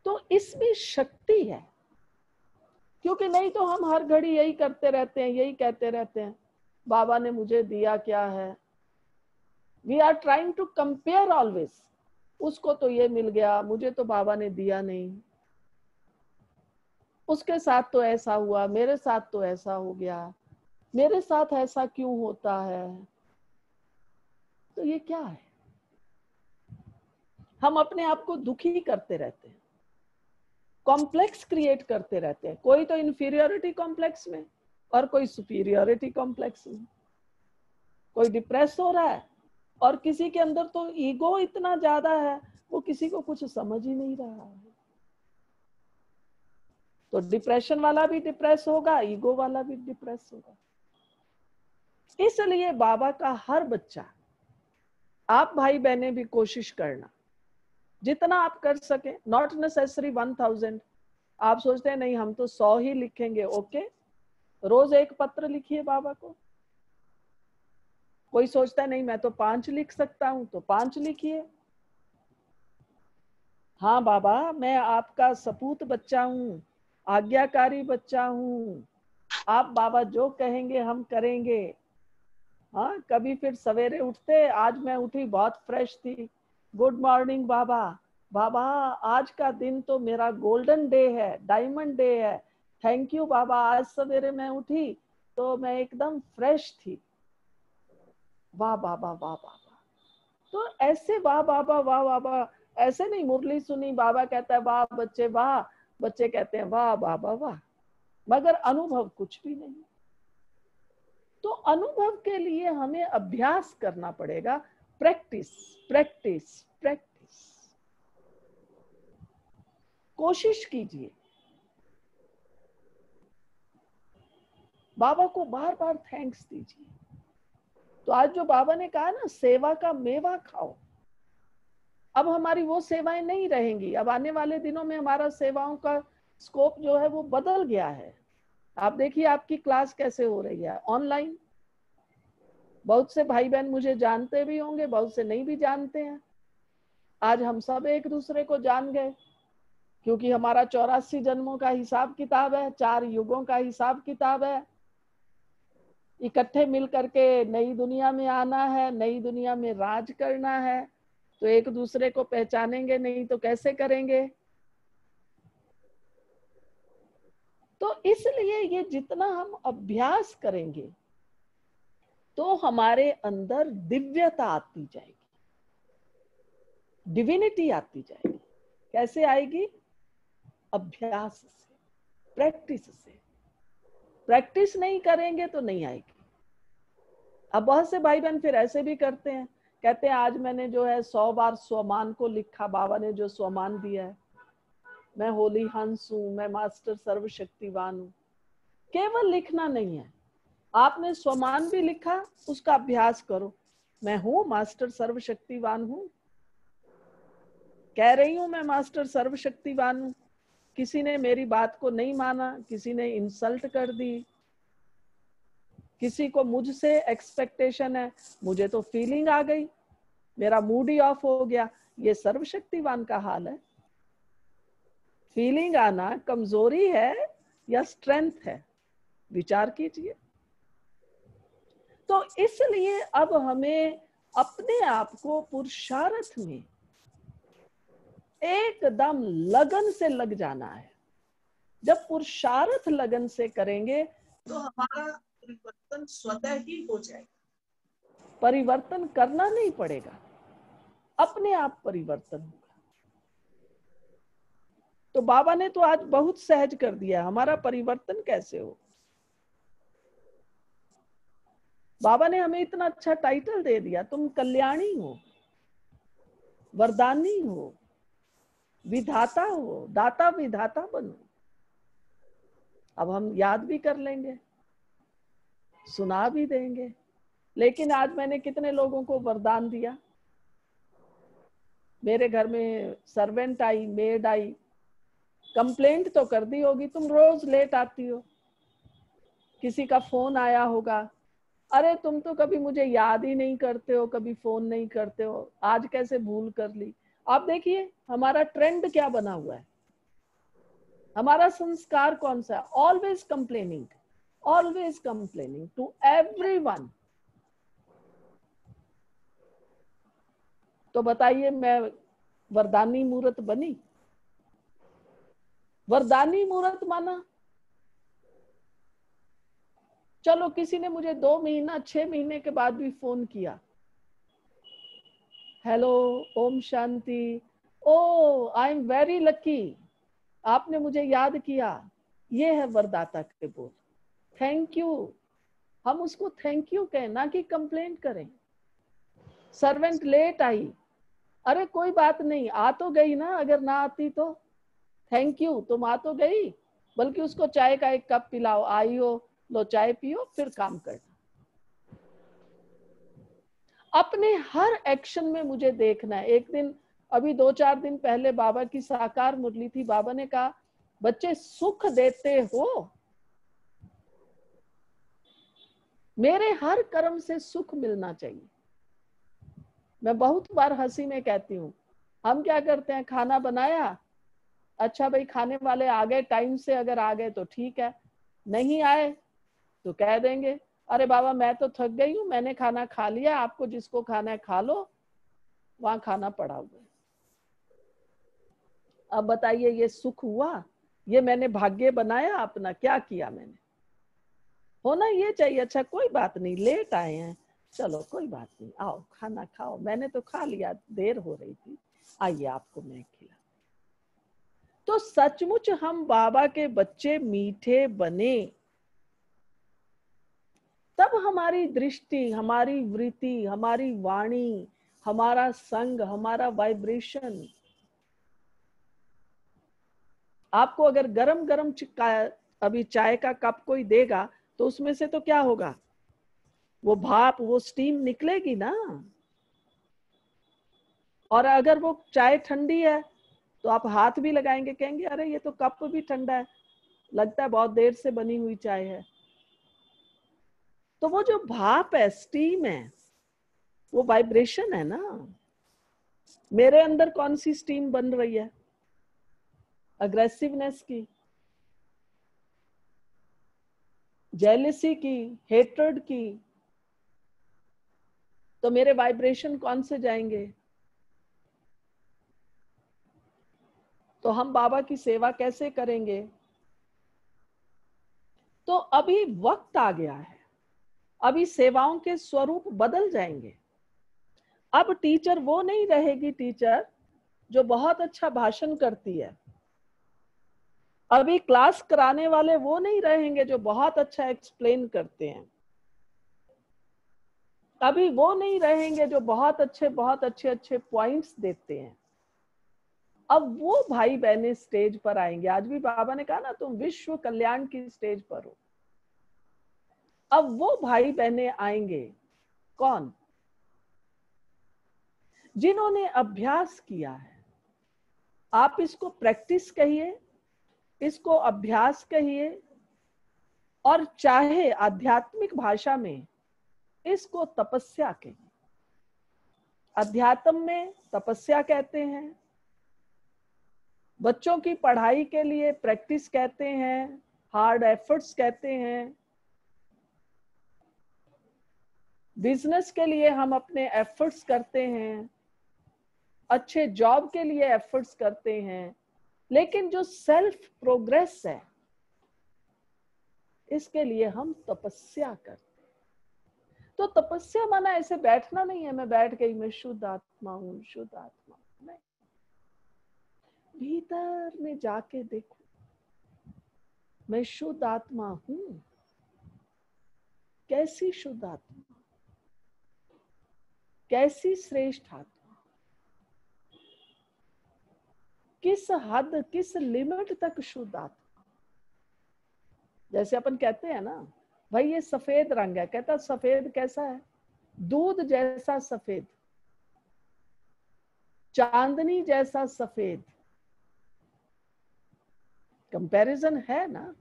तो इसमें शक्ति है, क्योंकि नहीं तो हम हर घड़ी यही करते रहते हैं, यही कहते रहते हैं बाबा ने मुझे दिया क्या है। We are trying to compare always, उसको तो ये मिल गया, मुझे तो बाबा ने दिया नहीं। उसके साथ तो ऐसा हुआ, मेरे साथ तो ऐसा हो गया, मेरे साथ ऐसा क्यों होता है। तो ये क्या है? हम अपने आप को दुखी करते रहते हैं, कॉम्प्लेक्स क्रिएट करते रहते हैं। कोई तो इंफीरियोरिटी कॉम्प्लेक्स में और कोई सुपीरियोरिटी कॉम्प्लेक्स में, कोई डिप्रेस हो रहा है और किसी के अंदर तो ईगो इतना ज्यादा है वो किसी को कुछ समझ ही नहीं रहा है। तो डिप्रेशन वाला भी डिप्रेस होगा, ईगो वाला भी डिप्रेस होगा। इसलिए बाबा का हर बच्चा, आप भाई बहने भी कोशिश करना जितना आप कर सके, नॉट नेसेसरी 1000। आप सोचते हैं नहीं हम तो 100 ही लिखेंगे, ओके, रोज एक पत्र लिखिए बाबा को। कोई सोचता है नहीं मैं तो 5 लिख सकता हूं, तो 5 लिखिए। हाँ बाबा, मैं आपका सपूत बच्चा हूँ, आज्ञाकारी बच्चा हूँ, आप बाबा जो कहेंगे हम करेंगे। हाँ, कभी फिर सवेरे उठते, आज मैं उठी बहुत फ्रेश थी, गुड मॉर्निंग बाबा, बाबा आज का दिन तो मेरा गोल्डन डे है, डायमंड डे है, थैंक यू बाबा, आज सवेरे मैं उठी तो मैं एकदम फ्रेश थी। वाह बाबा, वाह बाबा। तो ऐसे वाह बाबा, वाह बाबा, ऐसे नहीं मुरली सुनी बाबा कहता है वाह बच्चे वाह, बच्चे कहते हैं वाह बाबा वाह, मगर अनुभव कुछ भी नहीं। तो अनुभव के लिए हमें अभ्यास करना पड़ेगा, प्रैक्टिस प्रैक्टिस प्रैक्टिस। कोशिश कीजिए, बाबा को बार बार थैंक्स दीजिए। तो आज जो बाबा ने कहा ना, सेवा का मेवा खाओ, अब हमारी वो सेवाएं नहीं रहेंगी। अब आने वाले दिनों में हमारा सेवाओं का स्कोप जो है वो बदल गया है। आप देखिए आपकी क्लास कैसे हो रही है, ऑनलाइन। बहुत से भाई बहन मुझे जानते भी होंगे, बहुत से नहीं भी जानते हैं। आज हम सब एक दूसरे को जान गए, क्योंकि हमारा 84 जन्मों का हिसाब किताब है, 4 युगों का हिसाब किताब है। इकट्ठे मिल करके नई दुनिया में आना है, नई दुनिया में राज करना है। तो एक दूसरे को पहचानेंगे नहीं तो कैसे करेंगे? तो इसलिए ये जितना हम अभ्यास करेंगे तो हमारे अंदर दिव्यता आती जाएगी, डिविनिटी आती जाएगी। कैसे आएगी? अभ्यास से, प्रैक्टिस से। प्रैक्टिस नहीं करेंगे तो नहीं आएगी। अब बहुत से भाई बहन फिर ऐसे भी करते हैं, कहते हैं आज मैंने जो है 100 बार स्वमान को लिखा, बाबा ने जो स्वमान दिया है, मैं होली हंस हूं, मैं मास्टर सर्वशक्तिवान हूं। केवल लिखना नहीं है, आपने स्वमान भी लिखा, उसका अभ्यास करो। मैं हूं मास्टर सर्वशक्तिवान हूं, कह रही हूं मैं मास्टर सर्वशक्तिवान हूं। किसी ने मेरी बात को नहीं माना, किसी ने इंसल्ट कर दी, किसी को मुझसे एक्सपेक्टेशन है, मुझे तो फीलिंग आ गई, मेरा मूड ही ऑफ हो गया। ये सर्वशक्तिवान का हाल है। फीलिंग आना कमजोरी है या स्ट्रेंथ है? विचार कीजिए। तो इसलिए अब हमें अपने आप को पुरुषार्थ में एकदम लगन से लग जाना है। जब पुरुषार्थ लगन से करेंगे तो हमारा परिवर्तन स्वतः ही हो जाएगा। परिवर्तन करना नहीं पड़ेगा, अपने आप परिवर्तन होगा। तो बाबा ने तो आज बहुत सहज कर दिया। हमारा परिवर्तन कैसे हो? बाबा ने हमें इतना अच्छा टाइटल दे दिया, तुम कल्याणी हो, वरदानी हो, विधाता हो, दाता विधाता बनो। अब हम याद भी कर लेंगे, सुना भी देंगे। लेकिन आज मैंने कितने लोगों को वरदान दिया। मेरे घर में servant I, made I, complaint तो कर दी होगी, तुम रोज लेट आती हो। किसी का फोन आया होगा, अरे तुम तो कभी मुझे याद ही नहीं करते हो, कभी फोन नहीं करते हो, आज कैसे भूल कर ली। आप देखिए हमारा ट्रेंड क्या बना हुआ है, हमारा संस्कार कौन सा है? Always complaining to everyone. तो बताइए मैं वरदानी मूर्त बनी? वरदानी मुहूर्त माना। चलो किसी ने मुझे 2 महीना 6 महीने के बाद भी फोन किया, हेलो, ओम शांति, oh I am very lucky, आपने मुझे याद किया। ये है वरदाता के बोल, थैंक यू। हम उसको थैंक यू कहें, ना कि कंप्लेंट करें। सर्वेंट लेट आई, अरे कोई बात नहीं, आ तो गई ना, अगर ना आती तो थैंक यू, तुम आ तो गई, बल्कि उसको चाय का 1 कप पिलाओ, आई हो, लो चाय पियो, फिर काम करना। अपने हर एक्शन में मुझे देखना है। एक दिन, अभी 2-4 दिन पहले बाबा की साकार मुरली थी, बाबा ने कहा, बच्चे सुख देते हो, मेरे हर कर्म से सुख मिलना चाहिए। मैं बहुत बार हंसी में कहती हूँ, हम क्या करते हैं, खाना बनाया, अच्छा भाई खाने वाले आ गए टाइम से, अगर आ गए तो ठीक है, नहीं आए तो कह देंगे, अरे बाबा मैं तो थक गई हूँ, मैंने खाना खा लिया, आपको जिसको खाना है खा लो, वहां खाना पड़ा हुआ है। अब बताइए ये सुख हुआ? ये मैंने भाग्य बनाया अपना? क्या किया मैंने? होना ये चाहिए, अच्छा कोई बात नहीं, लेट आए हैं, चलो कोई बात नहीं, आओ खाना खाओ, मैंने तो खा लिया, देर हो रही थी, आइए आपको मैं खिला। तो सचमुच हम बाबा के बच्चे मीठे बने, तब हमारी दृष्टि, हमारी वृत्ति, हमारी वाणी, हमारा संग, हमारा वाइब्रेशन। आपको अगर गरम गरम अभी चाय का कप कोई देगा तो उसमें से तो क्या होगा, वो भाप, वो स्टीम निकलेगी ना। और अगर वो चाय ठंडी है तो आप हाथ भी लगाएंगे, कहेंगे अरे ये तो कप भी ठंडा है, लगता है बहुत देर से बनी हुई चाय है। तो वो जो भाप है, स्टीम है, वो वाइब्रेशन है ना। मेरे अंदर कौन सी स्टीम बन रही है? अग्रेसिवनेस की, जेलसी की, हेट्रेड की। तो मेरे वाइब्रेशन कौन से जाएंगे? तो हम बाबा की सेवा कैसे करेंगे? तो अभी वक्त आ गया है, अभी सेवाओं के स्वरूप बदल जाएंगे। अब टीचर वो नहीं रहेगी, टीचर जो बहुत अच्छा भाषण करती है। अभी क्लास कराने वाले वो नहीं रहेंगे जो बहुत अच्छा एक्सप्लेन करते हैं। अभी वो नहीं रहेंगे जो बहुत अच्छे पॉइंट्स देते हैं। अब वो भाई बहने स्टेज पर आएंगे। आज भी बाबा ने कहा ना, तुम विश्व कल्याण की स्टेज पर हो। अब वो भाई बहने आएंगे, कौन? जिन्होंने अभ्यास किया है। आप इसको प्रैक्टिस कहिए, इसको अभ्यास कहिए, और चाहे आध्यात्मिक भाषा में इसको तपस्या कहिए। अध्यात्म में तपस्या कहते हैं, बच्चों की पढ़ाई के लिए प्रैक्टिस कहते हैं, हार्ड एफर्ट्स कहते हैं, बिजनेस के लिए हम अपने एफर्ट्स करते हैं, अच्छे जॉब के लिए एफर्ट्स करते हैं। लेकिन जो सेल्फ प्रोग्रेस है, इसके लिए हम तपस्या करते हैं। तो तपस्या माना ऐसे बैठना नहीं है, मैं बैठ गई, मैं शुद्ध आत्मा हूं, शुद्ध आत्मा नहीं। भीतर में जाके देखो, मैं शुद्ध आत्मा हूं। कैसी शुद्ध आत्मा, कैसी श्रेष्ठ आत्मा, किस हद, किस लिमिट तक शुद्ध आत्मा। जैसे अपन कहते हैं ना, भाई ये सफेद रंग है, कहता सफेद कैसा है? दूध जैसा सफेद, चांदनी जैसा सफेद। कंपैरिजन है ना।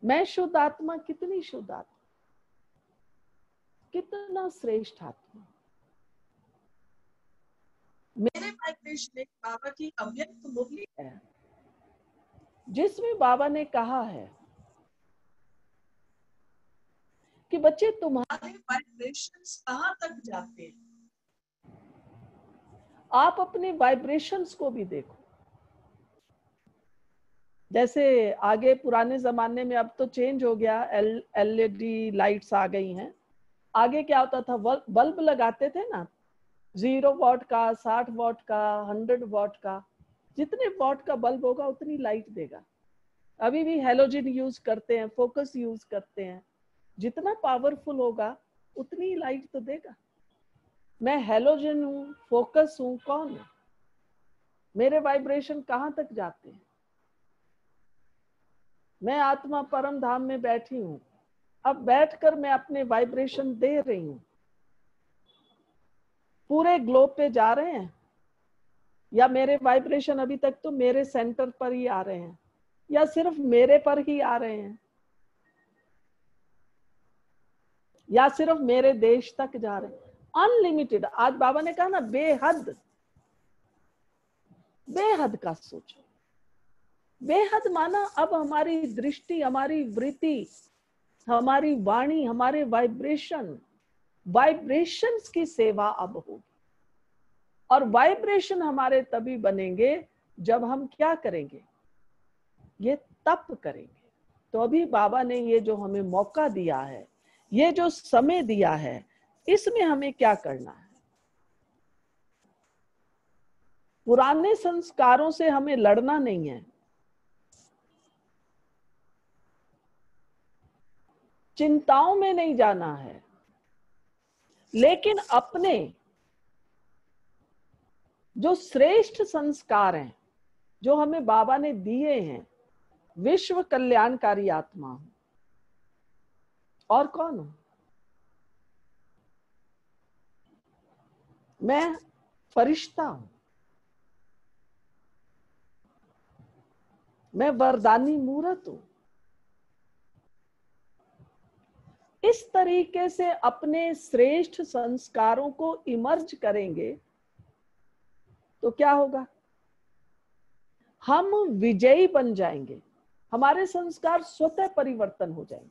मैं शुद्ध आत्मा, कितनी शुद्ध आत्मा, कितना श्रेष्ठ आत्मा। मेरे वाइब्रेशन एक बाबा की अव्यक्त मुरली है जिसमें बाबा ने कहा है कि बच्चे तुम्हारे वाइब्रेशंस कहाँ तक जाते हैं। आप अपने वाइब्रेशंस को भी देखो। जैसे आगे पुराने जमाने में, अब तो चेंज हो गया, LED लाइट्स आ गई हैं। आगे क्या होता था, बल्ब लगाते थे ना, 0 वॉट का, 60 वॉट का, 100 वॉट का। जितने वॉट का बल्ब होगा उतनी लाइट देगा। अभी भी हैलोजन यूज करते हैं, फोकस यूज करते हैं। जितना पावरफुल होगा उतनी लाइट तो देगा। मैं हैलोजन हूँ, फोकस हूँ, कौन है? मेरे वाइब्रेशन कहाँ तक जाते हैं? मैं आत्मा परम धाम में बैठी हूँ, अब बैठकर मैं अपने वाइब्रेशन दे रही हूँ। पूरे ग्लोब पे जा रहे हैं, या मेरे वाइब्रेशन अभी तक तो मेरे सेंटर पर ही आ रहे हैं, या सिर्फ मेरे पर ही आ रहे हैं, या सिर्फ मेरे देश तक जा रहे हैं? अनलिमिटेड। आज बाबा ने कहा ना, बेहद। बेहद का सोचो। बेहद माना अब हमारी दृष्टि, हमारी वृत्ति, हमारी वाणी, हमारे वाइब्रेशंस की सेवा अब होगी। और वाइब्रेशन हमारे तभी बनेंगे जब हम क्या करेंगे, ये तप करेंगे। तो अभी बाबा ने ये जो हमें मौका दिया है, ये जो समय दिया है, इसमें हमें क्या करना है? पुराने संस्कारों से हमें लड़ना नहीं है, चिंताओं में नहीं जाना है, लेकिन अपने जो श्रेष्ठ संस्कार हैं, जो हमें बाबा ने दिए हैं, विश्व कल्याणकारी आत्मा हूं, और कौन हूं मैं? फरिश्ता हूं, मैं वरदानी मूर्त हूं। इस तरीके से अपने श्रेष्ठ संस्कारों को इमर्ज करेंगे तो क्या होगा? हम विजयी बन जाएंगे। हमारे संस्कार स्वतः परिवर्तन हो जाएंगे।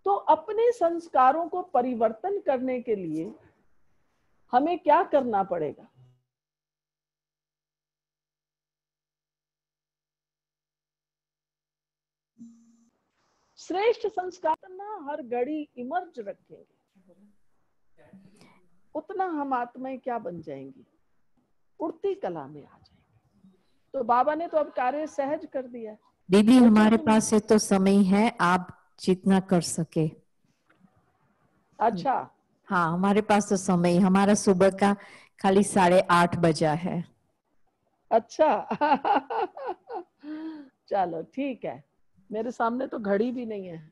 तो अपने संस्कारों को परिवर्तन करने के लिए हमें क्या करना पड़ेगा? श्रेष्ठ संस्कार ना हर घड़ी इमर्ज रखेंगे, उतना हम आत्माएं क्या बन जाएंगी? उड़ती कला में आ जाएंगे। तो बाबा ने तो अब कार्य सहज कर दिया है। दीदी हमारे पास से तो समय है, आप जितना कर सके। अच्छा, हाँ हमारे पास तो समय, हमारा सुबह का खाली 8:30 बजा है। अच्छा। चलो ठीक है। मेरे सामने तो घड़ी भी नहीं है।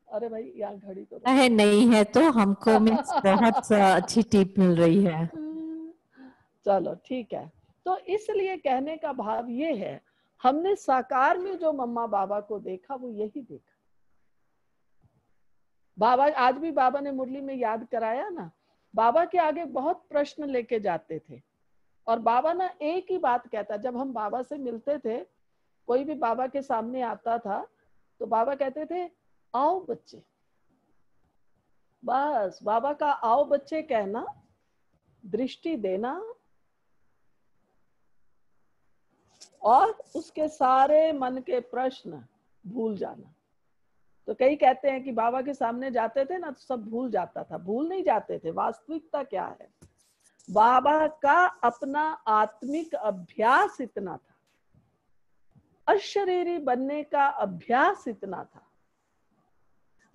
अरे भाई, यहाँ घड़ी तो है नहीं है तो हमको मीन्स बहुत अच्छी टिप मिल रही है। चलो ठीक है। तो इसलिए कहने का भाव ये है, हमने साकार में जो मम्मा बाबा को देखा वो यही देखा। बाबा आज भी बाबा ने मुरली में याद कराया ना, बाबा के आगे बहुत प्रश्न लेके जाते थे, और बाबा ना एक ही बात कहता। जब हम बाबा से मिलते थे, कोई भी बाबा के सामने आता था तो बाबा कहते थे, आओ बच्चे। बस बाबा का आओ बच्चे कहना, दृष्टि देना, और उसके सारे मन के प्रश्न भूल जाना। तो कई कहते हैं कि बाबा के सामने जाते थे ना तो सब भूल जाता था। भूल नहीं जाते थे। वास्तविकता क्या है, बाबा का अपना आत्मिक अभ्यास इतना था, अशरीरी बनने का अभ्यास इतना था,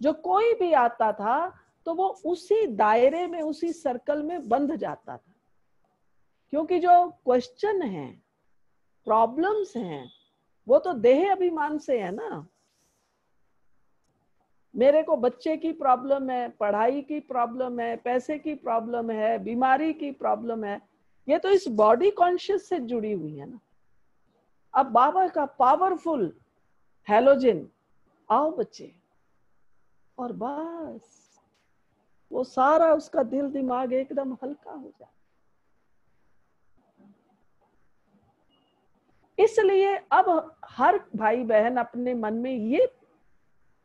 जो कोई भी आता था तो वो उसी दायरे में, उसी सर्कल में बंध जाता था। क्योंकि जो क्वेश्चन है, प्रॉब्लम्स हैं, वो तो देह अभिमान से है ना। मेरे को बच्चे की प्रॉब्लम है, पढ़ाई की प्रॉब्लम है, पैसे की प्रॉब्लम है, बीमारी की प्रॉब्लम है, ये तो इस बॉडी कॉन्शियस से जुड़ी हुई है ना। अब बाबा का पावरफुल हैलोजन, आओ बच्चे, और बस वो सारा उसका दिल दिमाग एकदम हल्का हो जाए। इसलिए अब हर भाई बहन अपने मन में ये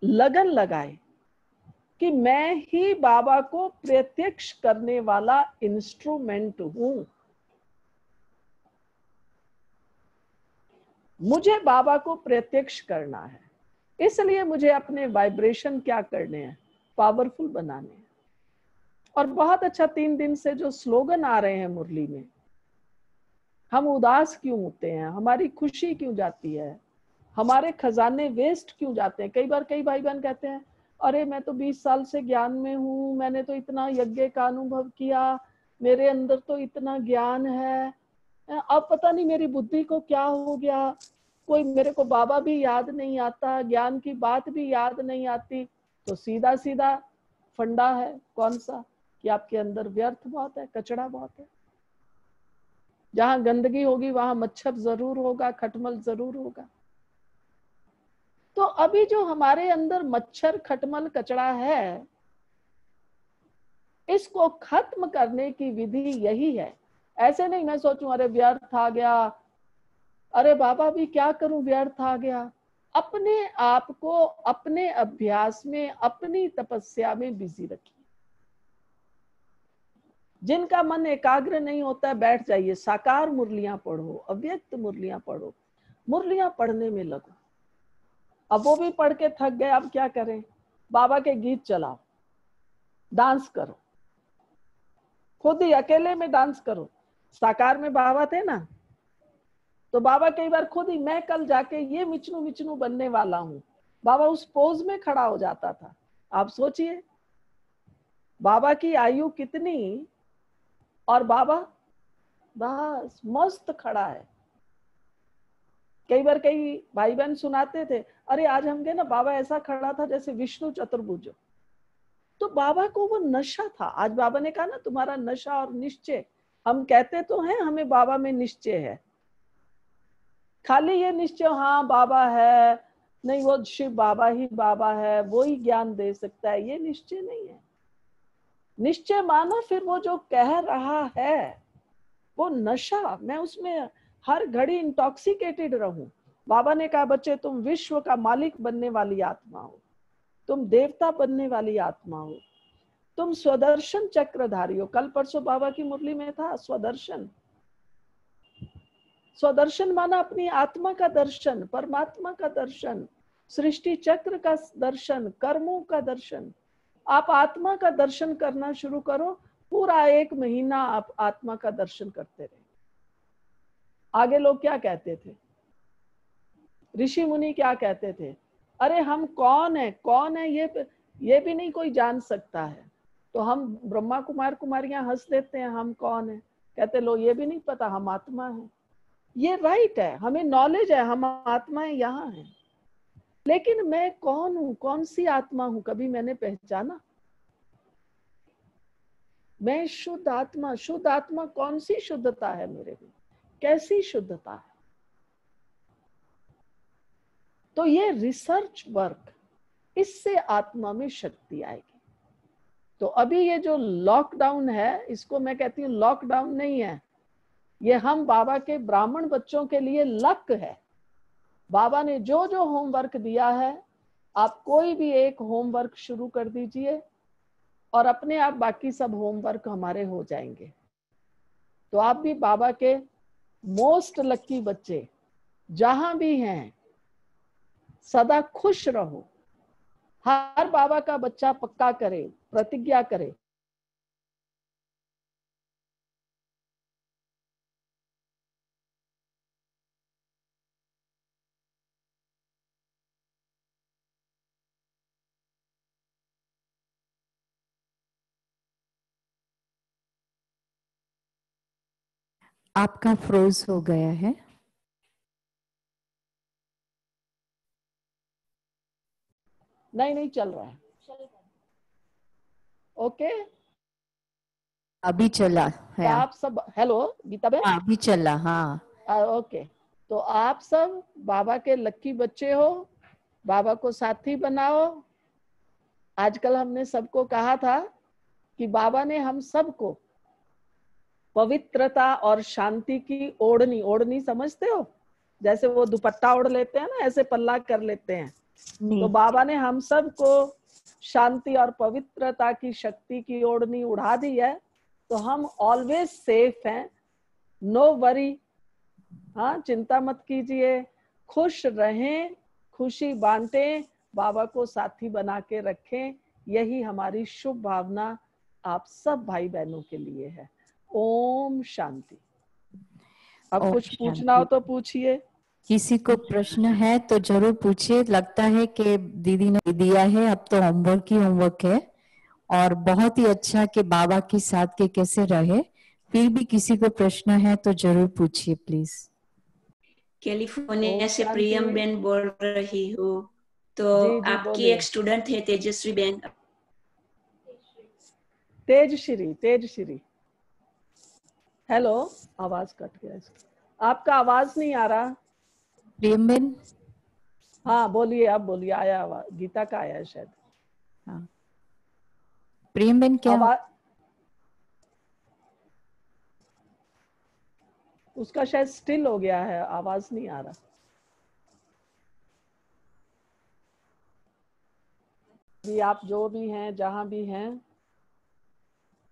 लगन लगाए कि मैं ही बाबा को प्रत्यक्ष करने वाला इंस्ट्रूमेंट हूं। मुझे बाबा को प्रत्यक्ष करना है, इसलिए मुझे अपने वाइब्रेशन क्या करने हैं, पावरफुल बनाने हैं। और बहुत अच्छा 3 दिन से जो स्लोगन आ रहे हैं मुरली में, हम उदास क्यों होते हैं, हमारी खुशी क्यों जाती है, हमारे खजाने वेस्ट क्यों जाते हैं। कई बार कई भाई बहन कहते हैं, अरे मैं तो 20 साल से ज्ञान में हूँ, मैंने तो इतना यज्ञ का अनुभव किया, मेरे अंदर तो इतना ज्ञान है, अब पता नहीं मेरी बुद्धि को क्या हो गया, कोई मेरे को बाबा भी याद नहीं आता, ज्ञान की बात भी याद नहीं आती। तो सीधा सीधा फंडा है कौन सा, कि आपके अंदर व्यर्थ बहुत है, कचड़ा बहुत है। जहां गंदगी होगी वहां मच्छर जरूर होगा, खटमल जरूर होगा। तो अभी जो हमारे अंदर मच्छर खटमल कचड़ा है, इसको खत्म करने की विधि यही है। ऐसे नहीं मैं सोचूं अरे व्यर्थ आ गया, अरे बाबा भी क्या करूं व्यर्थ आ गया। अपने आप को अपने अभ्यास में, अपनी तपस्या में बिजी रखिए। जिनका मन एकाग्र नहीं होता है, बैठ जाइए, साकार मुरलियां पढ़ो, अव्यक्त मुरलियां पढ़ो, मुरलियां पढ़ने में लगो। अब वो भी पढ़ के थक गए, अब क्या करें, बाबा के गीत चलाओ, डांस करो, खुद ही अकेले में डांस करो। साकार में बाबा थे ना, तो बाबा कई बार खुद ही, मैं कल जाके ये मिचनू मिचनू बनने वाला हूँ, बाबा उस पोज में खड़ा हो जाता था। आप सोचिए बाबा की आयु कितनी, और बाबा बस मस्त खड़ा है। कई बार कई भाई बहन सुनाते थे, अरे आज हम गए ना, बाबा ऐसा खड़ा था जैसे विष्णु चतुर्भुज। तो बाबा को वो नशा था। आज बाबा ने कहा ना, तुम्हारा नशा और निश्चय, हम कहते तो हैं हमें बाबा में निश्चय है, खाली ये निश्चय हाँ बाबा है, नहीं वो शिव बाबा ही बाबा है, वो ही ज्ञान दे सकता है, ये निश्चय नहीं है। निश्चय माना फिर वो जो कह रहा है वो नशा, मैं उसमें हर घड़ी इंटॉक्सिकेटेड रहूं। बाबा ने कहा बच्चे तुम विश्व का मालिक बनने वाली आत्मा हो, तुम देवता बनने वाली आत्मा हो, तुम स्वदर्शन चक्रधारी हो। कल परसों बाबा की मुरली में था स्वदर्शन। स्वदर्शन माना अपनी आत्मा का दर्शन, परमात्मा का दर्शन, सृष्टि चक्र का दर्शन, कर्मों का दर्शन। आप आत्मा का दर्शन करना शुरू करो, पूरा 1 महीना आप आत्मा का दर्शन करते रहे। आगे लोग क्या कहते थे, ऋषि मुनि क्या कहते थे, अरे हम कौन है ये भी नहीं कोई जान सकता है। तो हम ब्रह्मा कुमार कुमारियां हंस देते हैं, हम कौन है, कहते लो ये भी नहीं पता हम आत्मा है। ये राइट है, हमें नॉलेज है हम आत्मा है, यहाँ है, लेकिन मैं कौन हूं, कौन सी आत्मा हूं, कभी मैंने पहचाना? मैं शुद्ध आत्मा। शुद्ध आत्मा कौन सी शुद्धता है मेरे में, कैसी शुद्धता है? तो ये रिसर्च वर्क, इससे आत्मा में शक्ति आएगी। तो अभी ये जो लॉकडाउन है, इसको मैं कहती हूँ लॉकडाउन नहीं है, ये हम बाबा के ब्राह्मण बच्चों के लिए लक है। बाबा ने जो जो होमवर्क दिया है, आप कोई भी एक होमवर्क शुरू कर दीजिए और अपने आप बाकी सब होमवर्क हमारे हो जाएंगे। तो आप भी बाबा के मोस्ट लकी बच्चे जहां भी हैं, सदा खुश रहो। हर बाबा का बच्चा पक्का करे, प्रतिज्ञा करे, आपका फ्रोज हो गया है। नहीं चल रहा है। ओके, अभी चला तो है। आप सब, हेलो गीता बहन, हाँ अभी चला। हाँ ओके, तो आप सब बाबा के लक्की बच्चे हो, बाबा को साथी बनाओ। आजकल हमने सबको कहा था कि बाबा ने हम सबको पवित्रता और शांति की ओढ़नी, ओढ़नी समझते हो, जैसे वो दुपट्टा ओढ़ लेते हैं ना, ऐसे पल्ला कर लेते हैं। तो बाबा ने हम सबको शांति और पवित्रता की शक्ति की ओढ़नी उड़ा दी है, तो हम ऑलवेज सेफ हैं, नो वरी। हाँ, चिंता मत कीजिए, खुश रहें, खुशी बांटें, बाबा को साथी बना के रखें। यही हमारी शुभ भावना आप सब भाई बहनों के लिए है। ओम शांति। अब ओम कुछ पूछना हो शांति। तो पूछिए। किसी को प्रश्न है तो जरूर पूछिए। लगता है कि दीदी ने दिया है, अब तो होमवर्क ही होमवर्क है, और बहुत ही अच्छा कि बाबा के साथ के कैसे रहे। फिर भी किसी को प्रश्न है तो जरूर पूछिए प्लीज। कैलिफोर्निया ओम से शांति। प्रियम बेन बोल रही हूँ। तो जी जी आपकी बोलिए। एक स्टूडेंट है तेजस्वी बेन। तेजश्री, तेजश्री। हेलो, आवाज कट गया इसका। आपका आवाज नहीं आ रहा। प्रियम बेन। हाँ बोलिए, अब बोलिए। आया आवाज, गीता का आया है शायद। हाँ प्रियम बेन क्या आवाज उसका शायद स्टिल हो गया है, आवाज नहीं आ रहा। भी आप जो भी हैं, जहां भी हैं,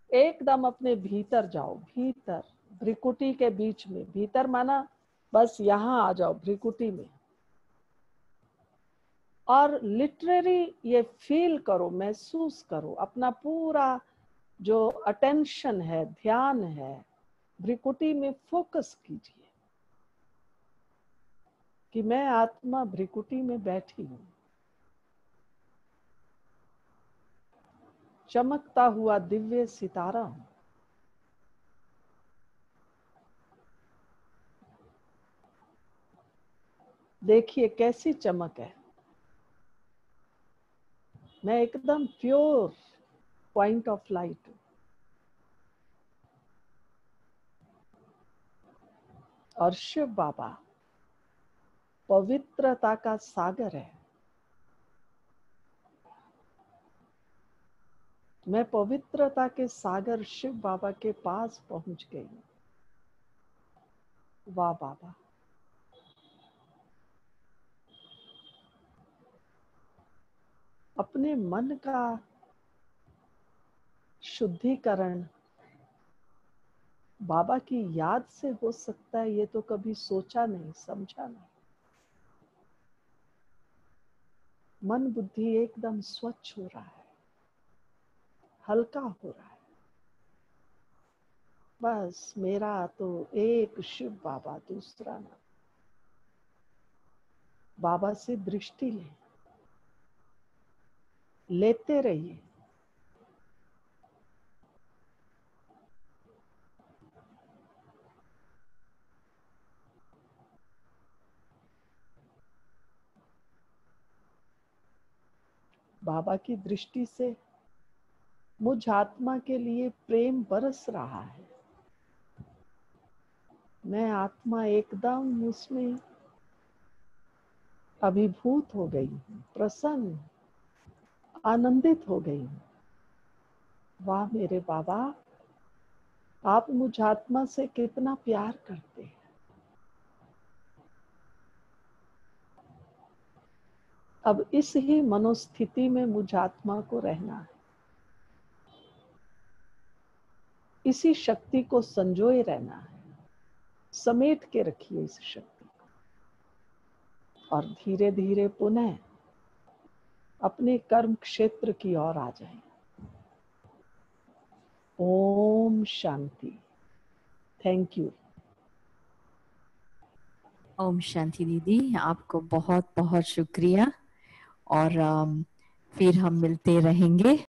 एकदम अपने भीतर जाओ। भीतर भ्रिकुटी के बीच में, भीतर माना बस यहाँ आ जाओ भ्रिकुटी में, और लिटरली ये फील करो, महसूस करो। अपना पूरा जो अटेंशन है, ध्यान है, भ्रिकुटी में फोकस कीजिए कि मैं आत्मा भ्रिकुटी में बैठी हूं। चमकता हुआ दिव्य सितारा हूं। देखिए कैसी चमक है। मैं एकदम प्योर पॉइंट ऑफ लाइट हूं। और शिव बाबा पवित्रता का सागर है। मैं पवित्रता के सागर शिव बाबा के पास पहुंच गई हूं। वाह बाबा। अपने मन का शुद्धिकरण बाबा की याद से हो सकता है, ये तो कभी सोचा नहीं, समझा नहीं। मन बुद्धि एकदम स्वच्छ हो रहा है, हल्का हो रहा है। बस मेरा तो एक शिव बाबा, दूसरा ना। बाबा से दृष्टि लेते रहिए। बाबा की दृष्टि से मुझ आत्मा के लिए प्रेम बरस रहा है। मैं आत्मा एकदम उसमें अभिभूत हो गई हूँ, प्रसन्न, आनंदित हो गई हूँ। वाह मेरे बाबा, आप मुझ आत्मा से कितना प्यार करते हैं। अब इस ही मनोस्थिति में मुझ आत्मा को रहना है। इसी शक्ति को संजोए रहना है। समेट के रखिए इस शक्ति को, और धीरे धीरे पुनः अपने कर्म क्षेत्र की ओर आ जाएं। ओम शांति। Thank you. ओम शांति दीदी, आपको बहुत बहुत शुक्रिया। और फिर हम मिलते रहेंगे।